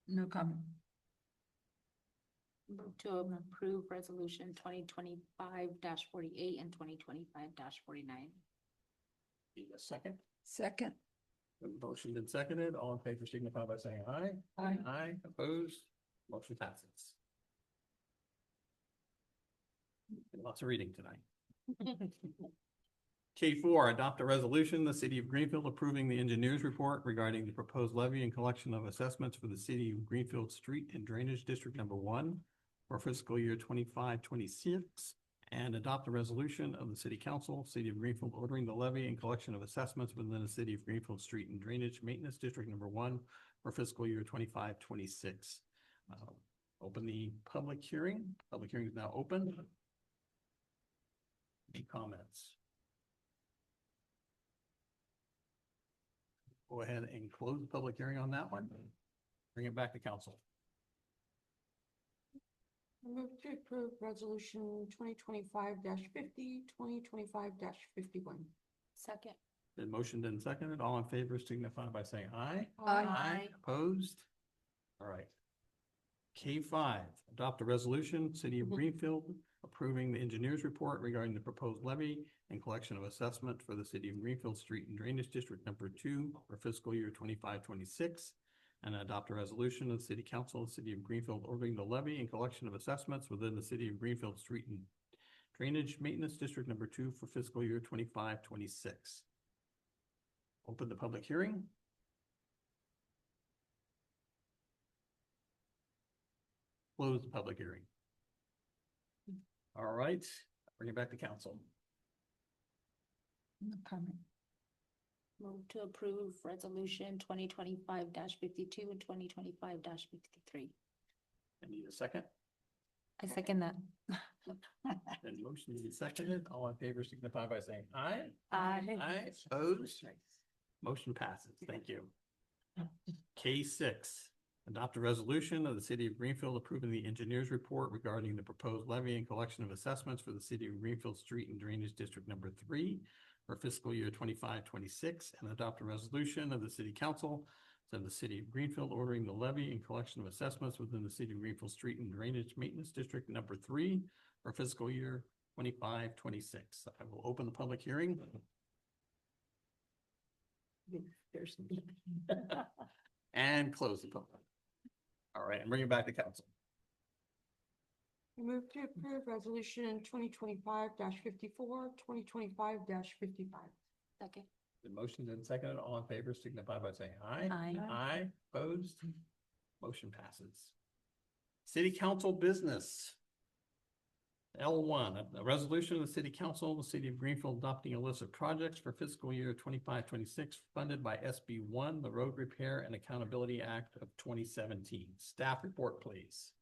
No comment. Move to approve resolution 2025-48 and 2025-49. Need a second? Second. Motion been seconded. All in favor signify by saying aye. Aye. Aye. Opposed? Motion passes. Lots of reading tonight. K4, adopt a resolution, the city of Greenfield approving the engineer's report regarding the proposed levy and collection of assessments for the city of Greenfield Street and Drainage District Number 1 for fiscal year 25-26, and adopt a resolution of the city council, city of Greenfield ordering the levy and collection of assessments within the city of Greenfield Street and Drainage Maintenance District Number 1 for fiscal year 25-26. Open the public hearing. Public hearing is now open. Any comments? Go ahead and close the public hearing on that one. Bring it back to council. Move to approve resolution 2025-50, 2025-51. Second. Been motioned and seconded. All in favor signify by saying aye. Aye. Opposed? All right. K5, adopt a resolution, city of Greenfield approving the engineer's report regarding the proposed levy and collection of assessment for the city of Greenfield Street and Drainage District Number 2 for fiscal year 25-26, and adopt a resolution of the City Council of the City of Greenfield ordering the levy and collection of assessments within the City of Greenfield Street and Drainage Maintenance District Number 2 for fiscal year 25-26. Open the public hearing. Close the public hearing. All right, bring it back to council. No comment. Move to approve resolution 2025-52 and 2025-53. I need a second. I second that. And motion is seconded. All in favor signify by saying aye. Aye. Aye, opposed. Motion passes. Thank you. K6, adopt a resolution of the City of Greenfield approving the engineer's report regarding the proposed levy and collection of assessments for the City of Greenfield Street and Drainage District Number 3 for fiscal year 25-26, and adopt a resolution of the City Council of the City of Greenfield ordering the levy and collection of assessments within the City of Greenfield Street and Drainage Maintenance District Number 3 for fiscal year 25-26. I will open the public hearing. And close the public. All right, and bring it back to council. I move to approve resolution 2025-54, 2025-55. Second. The motion's been seconded. All in favor signify by saying aye. Aye. Aye, opposed. Motion passes. City Council business. L1, a resolution of the City Council of the City of Greenfield adopting a list of projects for fiscal year 25-26 funded by SB1, the Road Repair and Accountability Act of 2017. Staff report, please.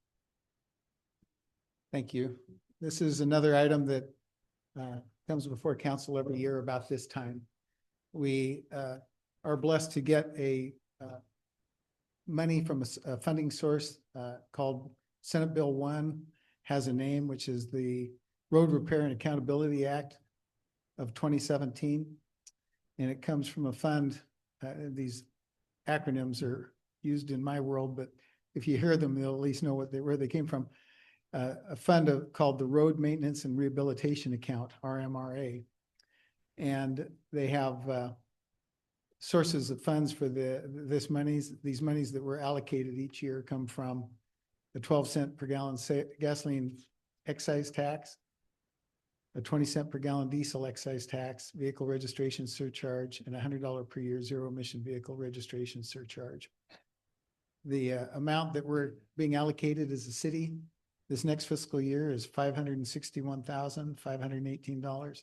Thank you. This is another item that comes before council every year about this time. We are blessed to get a money from a funding source called Senate Bill 1, has a name, which is the Road Repair and Accountability Act of 2017. And it comes from a fund, these acronyms are used in my world, but if you hear them, you'll at least know where they came from. A fund called the Road Maintenance and Rehabilitation Account, RMRA. And they have sources of funds for these monies that were allocated each year come from the 12-cent per gallon gasoline excise tax, a 20-cent per gallon diesel excise tax, vehicle registration surcharge, and $100 per year zero emission vehicle registration surcharge. The amount that we're being allocated as a city this next fiscal year is $561,518.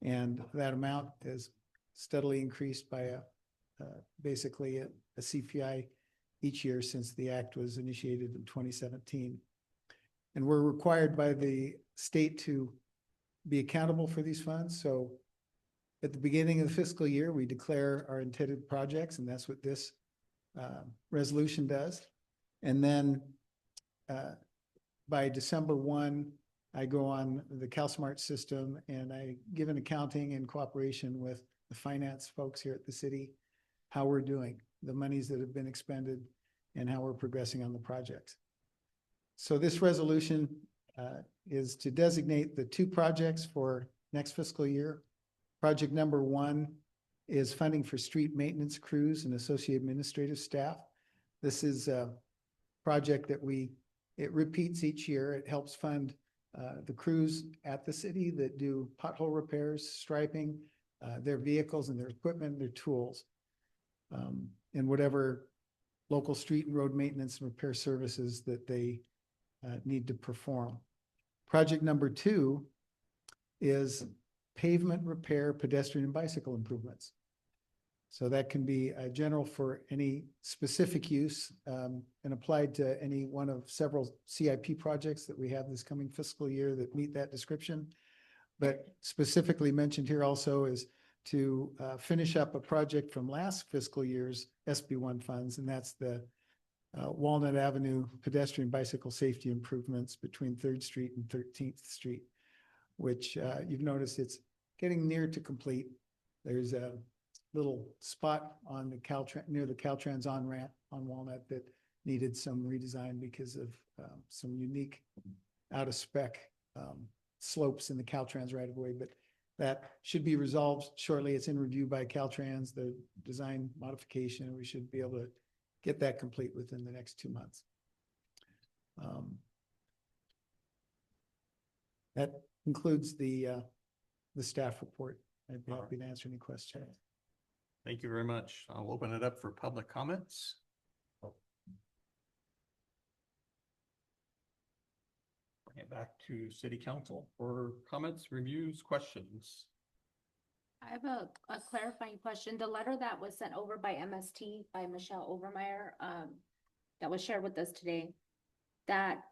And that amount is steadily increased by basically a CPI each year since the act was initiated in 2017. And we're required by the state to be accountable for these funds. So at the beginning of the fiscal year, we declare our intended projects, and that's what this resolution does. And then by December 1, I go on the CalSmart system and I give an accounting in cooperation with the finance folks here at the city, how we're doing, the monies that have been expended and how we're progressing on the projects. So this resolution is to designate the 2 projects for next fiscal year. Project number 1 is funding for street maintenance crews and associated administrative staff. This is a project that it repeats each year. It helps fund the crews at the city that do pothole repairs, striping, their vehicles and their equipment, their tools, and whatever local street and road maintenance and repair services that they need to perform. Project number 2 is pavement repair, pedestrian and bicycle improvements. So that can be general for any specific use and applied to any one of several CIP projects that we have this coming fiscal year that meet that description. But specifically mentioned here also is to finish up a project from last fiscal year's SB1 funds, and that's the Walnut Avenue pedestrian bicycle safety improvements between 3rd Street and 13th Street, which you've noticed it's getting near to complete. There's a little spot on the near the Caltrans on-ramp on Walnut that needed some redesign because of some unique out-of-spec slopes in the Caltrans right of way, but that should be resolved shortly. It's in review by Caltrans, the design modification. We should be able to get that complete within the next 2 months. That concludes the staff report. I'd be happy to answer any questions. Thank you very much. I'll open it up for public comments. Bring it back to city council for comments, reviews, questions. I have a clarifying question. The letter that was sent over by MST by Michelle Overmeyer, that was shared with us today, that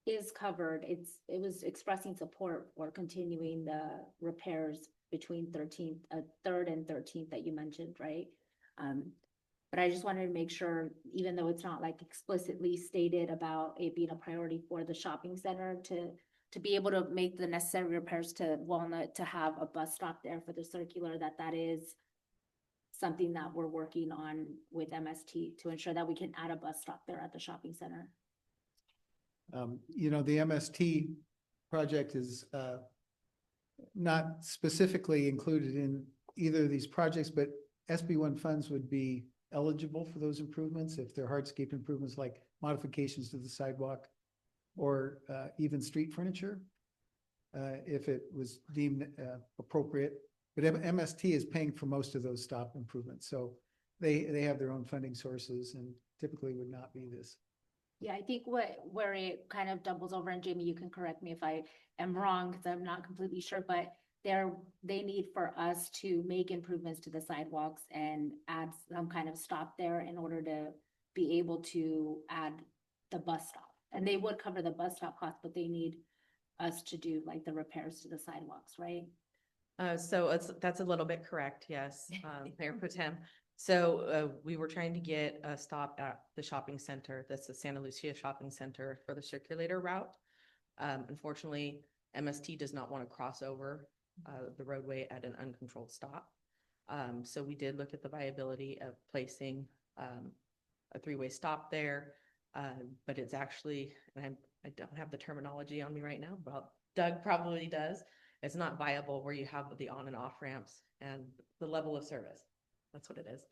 is covered. It was expressing support for continuing the repairs between 3rd and 13th that you mentioned, right? But I just wanted to make sure, even though it's not like explicitly stated about it being a priority for the shopping center to be able to make the necessary repairs to Walnut, to have a bus stop there for the circular, that is something that we're working on with MST to ensure that we can add a bus stop there at the shopping center. You know, the MST project is not specifically included in either of these projects, but SB1 funds would be eligible for those improvements if they're hardscape improvements like modifications to the sidewalk or even street furniture, if it was deemed appropriate. But MST is paying for most of those stop improvements. So they have their own funding sources and typically would not be this. Yeah, I think where it kind of doubles over, and Jamie, you can correct me if I am wrong, because I'm not completely sure, but they need for us to make improvements to the sidewalks and add some kind of stop there in order to be able to add the bus stop. And they would cover the bus stop cost, but they need us to do like the repairs to the sidewalks, right? So that's a little bit correct, yes, Mayor Pro Tem. So we were trying to get a stop at the shopping center, that's the Santa Lucia Shopping Center, for the circulator route. Unfortunately, MST does not want to cross over the roadway at an uncontrolled stop. So we did look at the viability of placing a three-way stop there, but it's actually, and I don't have the terminology on me right now, but Doug probably does. It's not viable where you have the on and off ramps and the level of service. That's what it is.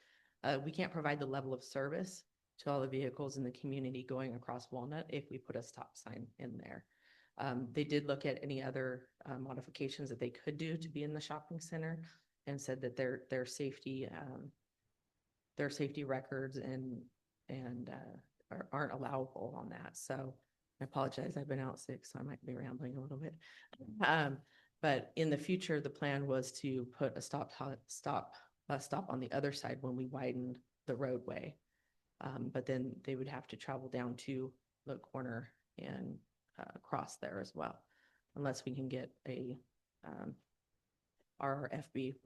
We can't provide the level of service to all the vehicles in the community going across Walnut if we put a stop sign in there. They did look at any other modifications that they could do to be in the shopping center and said that their safety records and aren't allowable on that. So I apologize. I've been out sick, so I might be rambling a little bit. But in the future, the plan was to put a stop on the other side when we widened the roadway. But then they would have to travel down to the corner and cross there as well, unless we can get a RFB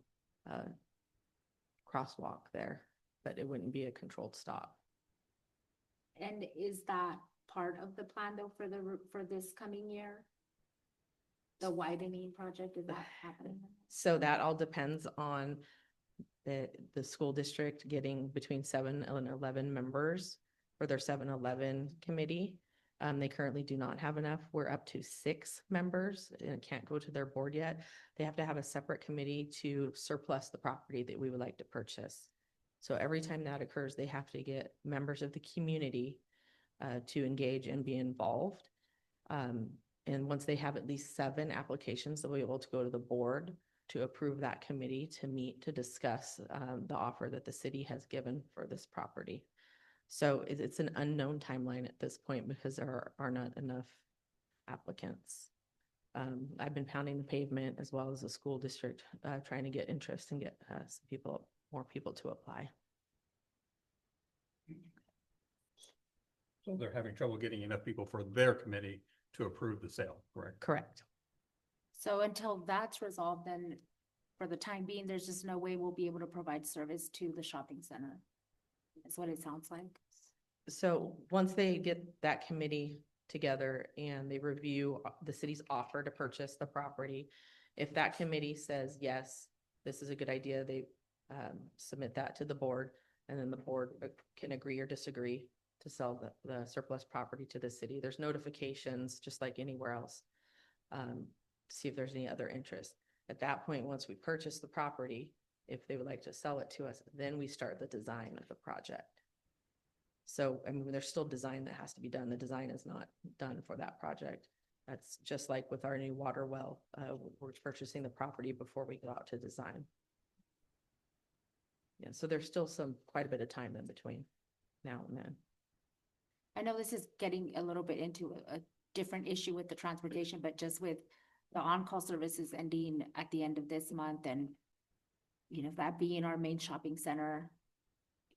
crosswalk there, but it wouldn't be a controlled stop. And is that part of the plan though for this coming year? The widening project, is that happening? So that all depends on the school district getting between 7 and 11 members for their 7-Eleven committee. They currently do not have enough. We're up to 6 members and it can't go to their board yet. They have to have a separate committee to surplus the property that we would like to purchase. So every time that occurs, they have to get members of the community to engage and be involved. And once they have at least 7 applications, they'll be able to go to the board to approve that committee to meet to discuss the offer that the city has given for this property. So it's an unknown timeline at this point because there are not enough applicants. I've been pounding the pavement as well as the school district, trying to get interest and get more people to apply. So they're having trouble getting enough people for their committee to approve the sale, correct? Correct. So until that's resolved, then for the time being, there's just no way we'll be able to provide service to the shopping center. That's what it sounds like. So once they get that committee together and they review the city's offer to purchase the property, if that committee says, yes, this is a good idea, they submit that to the board, and then the board can agree or disagree to sell the surplus property to the city. There's notifications just like anywhere else. see if there's any other interest. At that point, once we purchase the property, if they would like to sell it to us, then we start the design of the project. So, I mean, there's still design that has to be done. The design is not done for that project. That's just like with our new water well, we're purchasing the property before we go out to design. Yeah, so there's still quite a bit of time in between now and then. I know this is getting a little bit into a different issue with the transportation, but just with the on-call services ending at the end of this month and, you know, that being our main shopping center,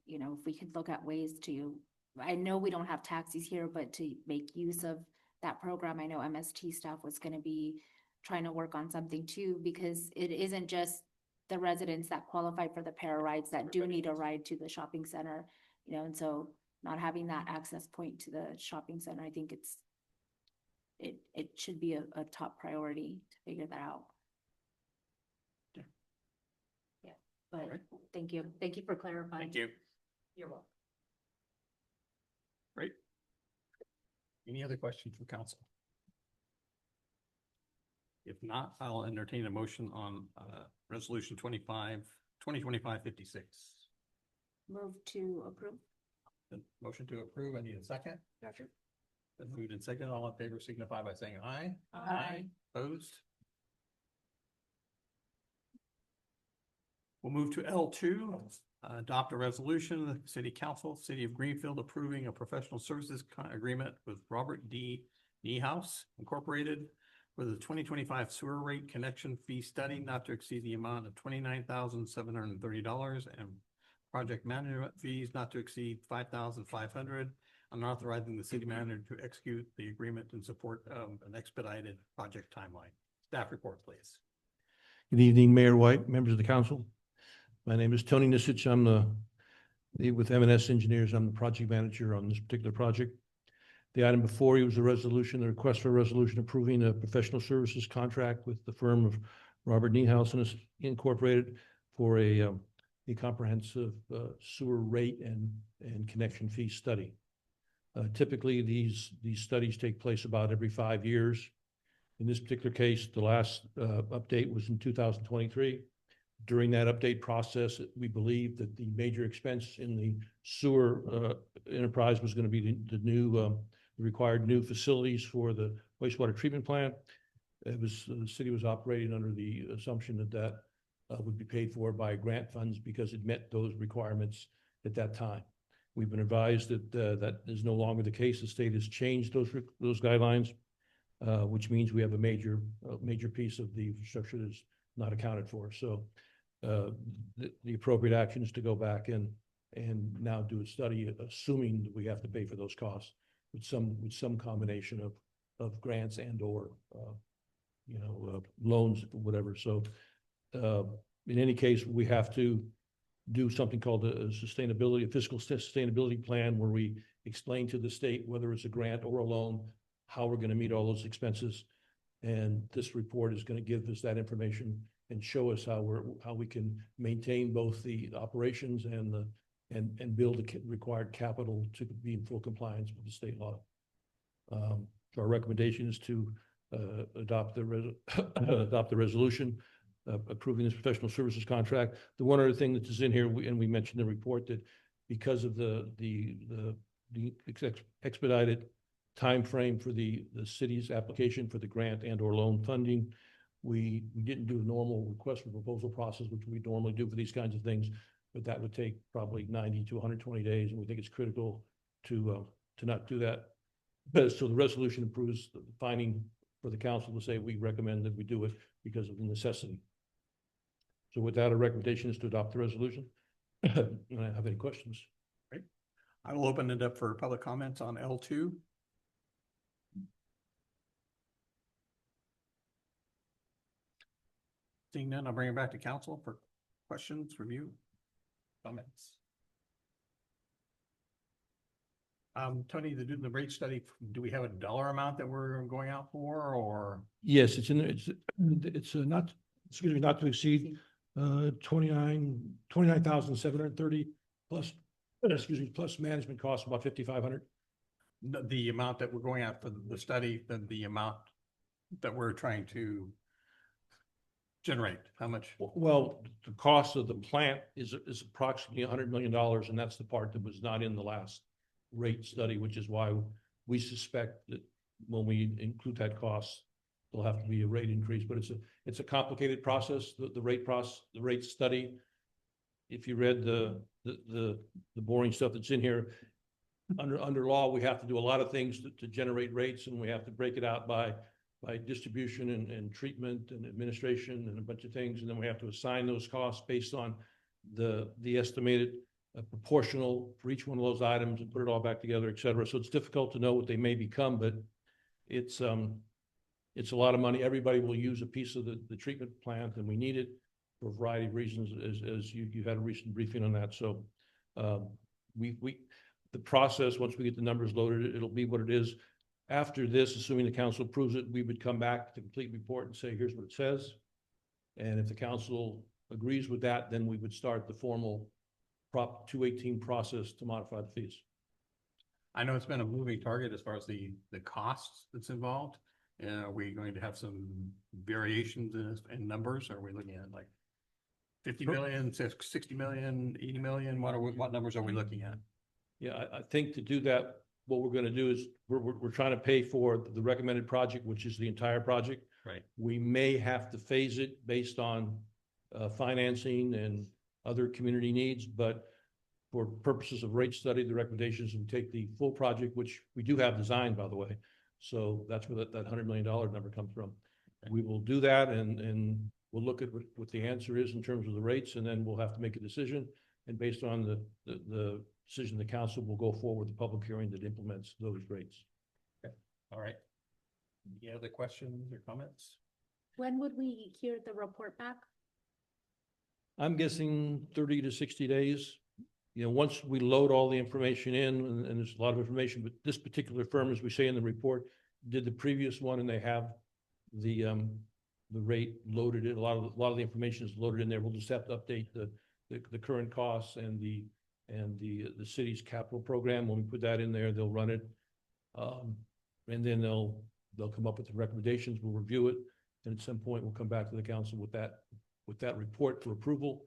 you know, if we could look at ways to, I know we don't have taxis here, but to make use of that program. I know MST staff was going to be trying to work on something too, because it isn't just the residents that qualify for the para rides that do need a ride to the shopping center, you know, and so not having that access point to the shopping center, I think it should be a top priority to figure that out. Yeah, but thank you. Thank you for clarifying. Thank you. You're welcome. Great. Any other questions for council? If not, I'll entertain a motion on resolution 2025-56. Move to approve. The motion to approve, I need a second. Gotcha. Been moved and seconded. All in favor signify by saying aye. Aye. Opposed? We'll move to L2, adopt a resolution of the City Council, City of Greenfield approving a professional services agreement with Robert D. Niehaus Incorporated for the 2025 sewer rate connection fee study not to exceed the amount of $29,730 and project management fees not to exceed $5,500, and authorizing the city manager to execute the agreement in support of an expedited project timeline. Staff report, please. Good evening, Mayor White, members of the council. My name is Tony Nisich. I'm with M&S Engineers. I'm the project manager on this particular project. The item before you was a resolution, the request for a resolution approving a professional services contract with the firm of Robert Niehaus Incorporated for a comprehensive sewer rate and connection fee study. Typically, these studies take place about every 5 years. In this particular case, the last update was in 2023. During that update process, we believe that the major expense in the sewer enterprise was going to be the new required new facilities for the wastewater treatment plant. The city was operating under the assumption that would be paid for by grant funds because it met those requirements at that time. We've been advised that that is no longer the case. The state has changed those guidelines, which means we have a major piece of the infrastructure that's not accounted for. So the appropriate action is to go back and now do a study, assuming that we have to pay for those costs with some combination of grants and or loans, whatever. So in any case, we have to do something called a fiscal sustainability plan, where we explain to the state whether it's a grant or a loan, how we're going to meet all those expenses. And this report is going to give us that information and show us how we can maintain both the operations and build the required capital to be in full compliance with the state law. So our recommendation is to adopt the resolution approving this professional services contract. The one other thing that is in here, and we mentioned in the report, that because of the expedited time frame for the city's application for the grant and or loan funding, we didn't do a normal request for proposal process, which we normally do for these kinds of things, but that would take probably 90 to 120 days, and we think it's critical to not do that. So the resolution approves the finding for the council to say we recommend that we do it because of the necessity. So with that, a recommendation is to adopt the resolution. Do I have any questions? Great. I will open it up for public comments on L2. Seeing none, I'll bring it back to council for questions, review, comments. Tony, the rate study, do we have a dollar amount that we're going out for, or? Yes, it's in there. It's not to exceed 29,730 plus management costs about 5,500. The amount that we're going out for the study, then the amount. that we're trying to generate? How much? Well, the cost of the plant is approximately $100 million, and that's the part that was not in the last rate study, which is why we suspect that when we include that cost, there'll have to be a rate increase, but it's a complicated process, the rate study. If you read the boring stuff that's in here, under law, we have to do a lot of things to generate rates, and we have to break it out by distribution and treatment and administration and a bunch of things. And then we have to assign those costs based on the estimated proportional for each one of those items and put it all back together, et cetera. So it's difficult to know what they may become, but it's a lot of money. Everybody will use a piece of the treatment plant, and we need it for a variety of reasons, as you had a recent briefing on that. So the process, once we get the numbers loaded, it'll be what it is. After this, assuming the council approves it, we would come back to complete report and say, here's what it says. And if the council agrees with that, then we would start the formal Prop 218 process to modify the fees. I know it's been a moving target as far as the costs that's involved. Are we going to have some variations in numbers? Are we looking at like 50 million, 60 million, 80 million? What numbers are we looking at? Yeah, I think to do that, what we're going to do is we're trying to pay for the recommended project, which is the entire project. Right. We may have to phase it based on financing and other community needs, but for purposes of rate study, the recommendations we take the full project, which we do have designed, by the way. So that's where that $100 million number comes from. Okay. We will do that, and we'll look at what the answer is in terms of the rates, and then we'll have to make a decision. And based on the decision, the council will go forward with the public hearing that implements those rates. Okay. All right. Any other questions or comments? When would we hear the report back? I'm guessing 30 to 60 days. You know, once we load all the information in, and there's a lot of information, but this particular firm, as we say in the report, did the previous one, and they have the rate loaded in. A lot of the information is loaded in there. We'll just have to update the current costs and the city's capital program. When we put that in there, they'll run it, and then they'll come up with the recommendations. We'll review it, and at some point we'll come back to the council with that report for approval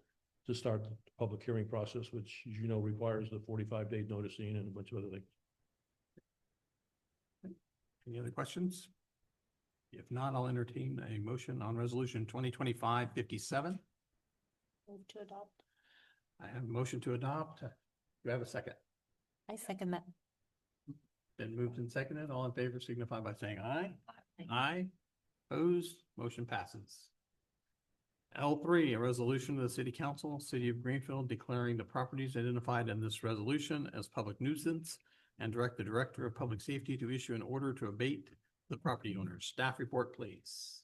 to start the public hearing process, which, as you know, requires the 45-day noticing and a bunch of other things. Any other questions? If not, I'll entertain a motion on resolution 2025-57. Move to adopt. I have a motion to adopt. Do I have a second? I second that. Been moved and seconded. All in favor signify by saying aye. Aye. Opposed, motion passes. L3, a resolution of the City Council, City of Greenfield, declaring the properties identified in this resolution as public nuisance and direct the Director of Public Safety to issue an order to abate the property owners. Staff report, please.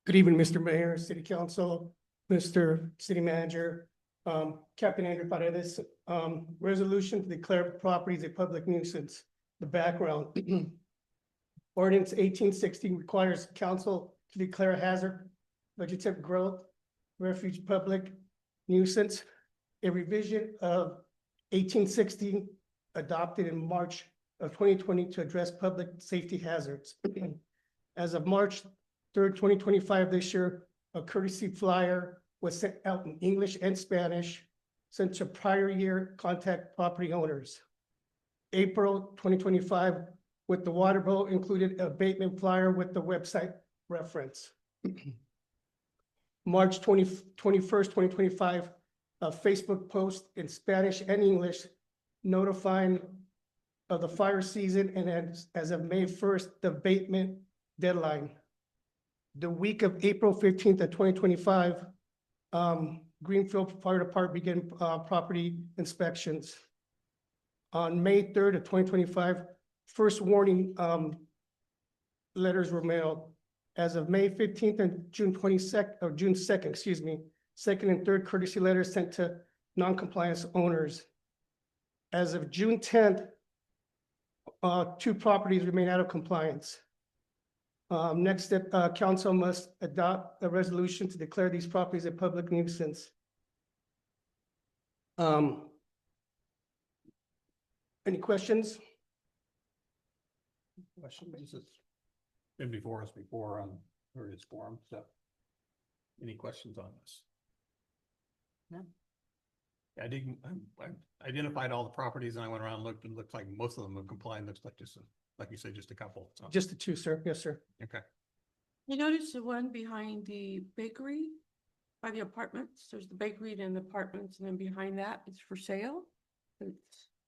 Good evening, Mr. Mayor, City Council, Mr. City Manager, Captain Andrew Paredes. Resolution to declare properties a public nuisance. The background. Ordinance 1860 requires council to declare hazard, vegetative growth, refuge public nuisance. A revision of 1860 adopted in March of 2020 to address public safety hazards. As of March 3rd, 2025, this year, a courtesy flyer was sent out in English and Spanish, sent to prior year contact property owners. April 2025, with the water bill included abatement flyer with the website reference. March 21st, 2025, a Facebook post in Spanish and English notifying of the fire season, and as of May 1st, the abatement deadline. The week of April 15th of 2025, Greenfield Fire Department began property inspections. On May 3rd of 2025, first warning letters were mailed. As of May 15th and June 2nd, excuse me, second and third courtesy letters sent to non-compliance owners. As of June 10th, 2 properties remain out of compliance. Next step, council must adopt a resolution to declare these properties a public nuisance. Any questions? Questions? been before us before on various forums, so. Any questions on this? No. I didn't, I identified all the properties and I went around and looked, and looked like most of them have complied. Looks like just, like you said, just a couple. So. Just the two, sir. Yes, sir. Okay. You notice the one behind the bakery by the apartments? There's the bakery and the apartments, and then behind that it's for sale.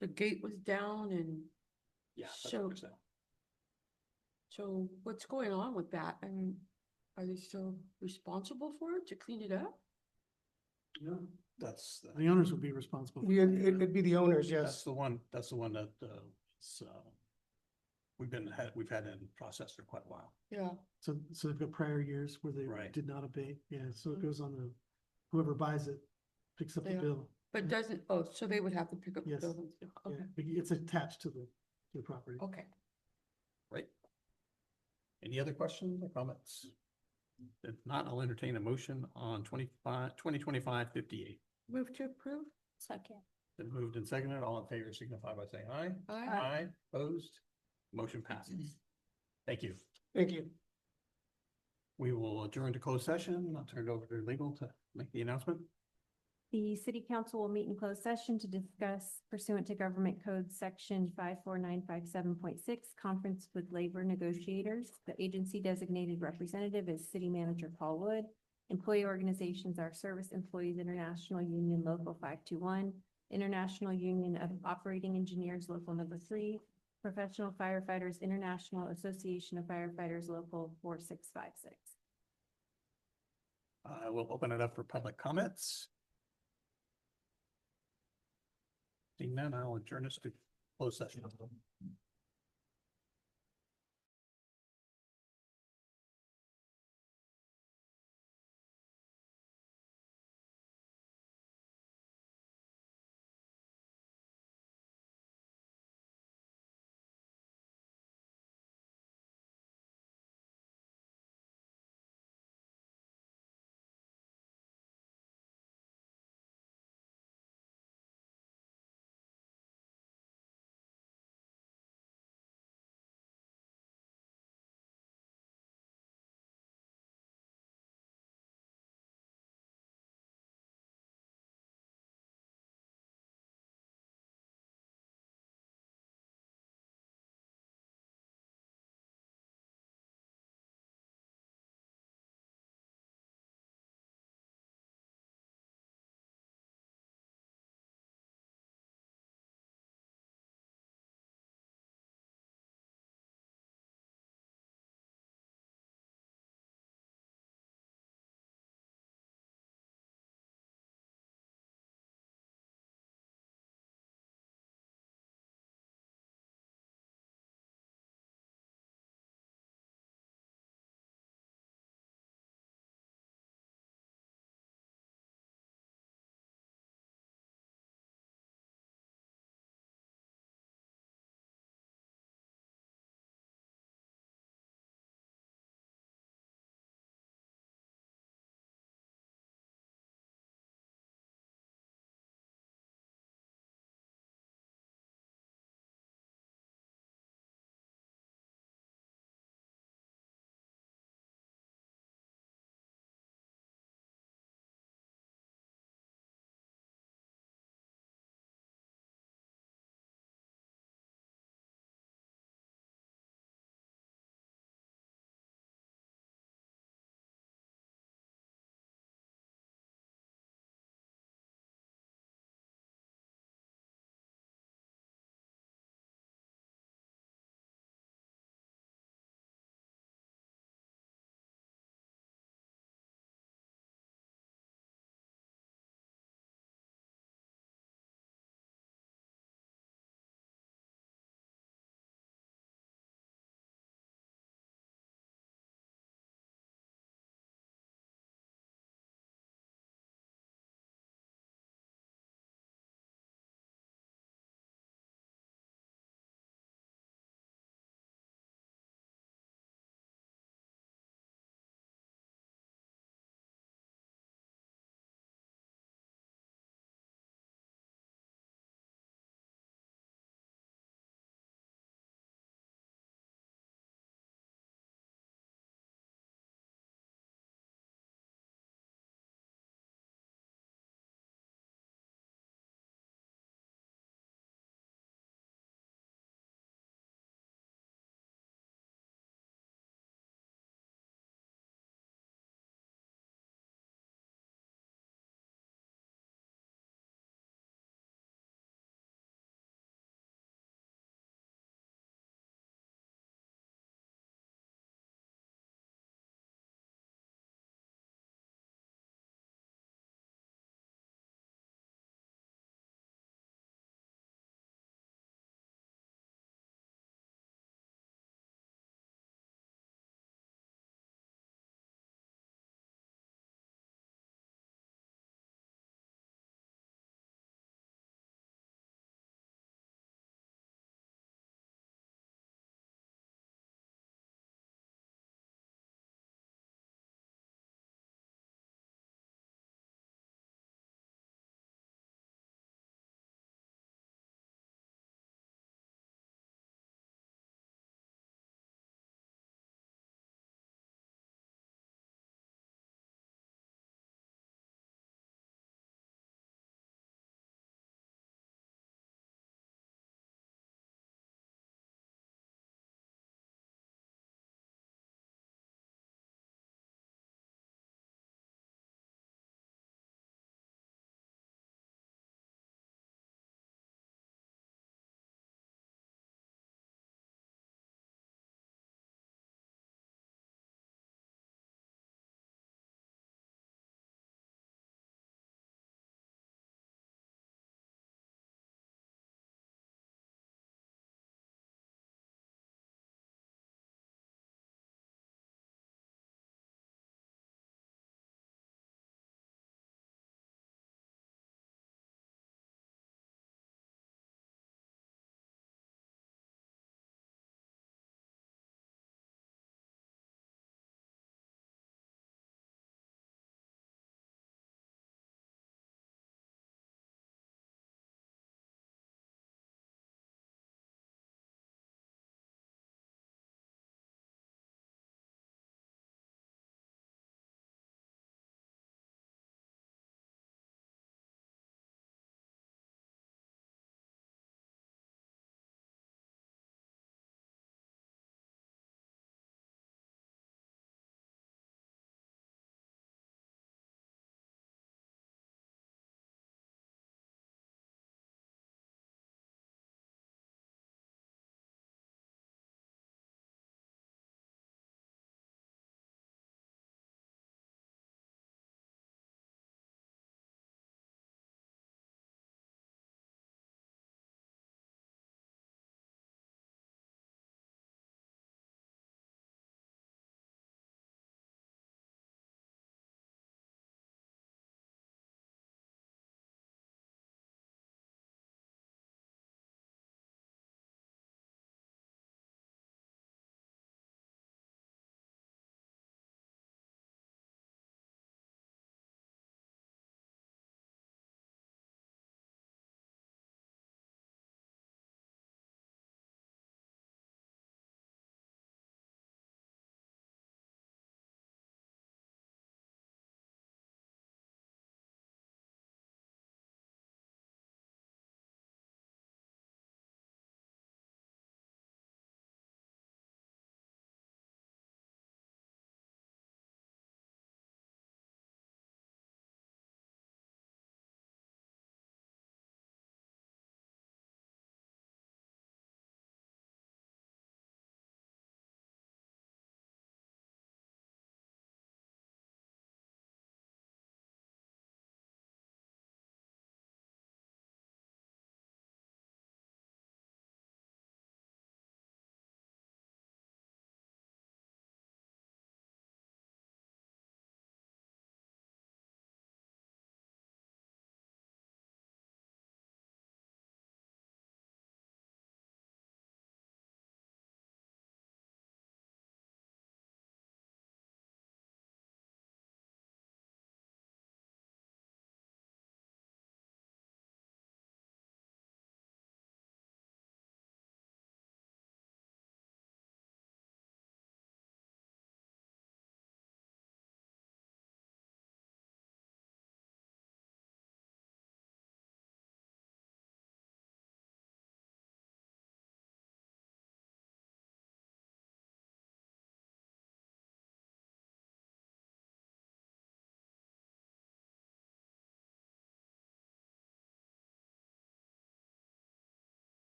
The gate was down and Yeah. that's so, what I'm saying. so what's going on with that? And are they still responsible for it to clean it up? No, that's, The owners would be responsible. Yeah, it'd be the owners, that's yes. the one, that, so. We've had it in process for quite a while. Yeah. So they've got prior years where they Right. did not abate. Yeah, so it goes on whoever buys it picks up the Yeah. bill. But doesn't, oh, so they would have to pick up the Yes. buildings. Yeah, Okay, it's attached to the property. okay. Right. Any other questions or comments? If not, I'll entertain a motion on 2025-58. Move to approve? Second. Been moved and seconded. All in favor signify by saying aye. Aye. Aye, opposed, motion passes. Thank you. Thank you. We will adjourn to closed session. I'll turn it over to legal to make the announcement. The city council will meet in closed session to discuss pursuant to government code section 54957.6, conference with labor negotiators. The agency designated representative is city manager Paul Wood. Employee organizations are Service Employees International Union Local 521, International Union of Operating Engineers Local Number 3, Professional Firefighters International Association of Firefighters Local 4656. We'll open it up for public comments. Seeing none, I'll adjourn us to closed session.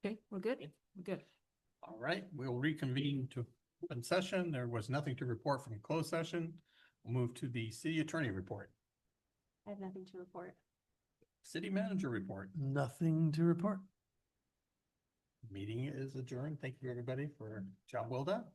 Okay, we're good. We're good. All right, we'll reconvene to open session. There was nothing to report from closed session. We'll move to the city attorney report, I have nothing to report. city manager report. Nothing to report. Meeting is adjourned. Thank you, everybody, for job well done.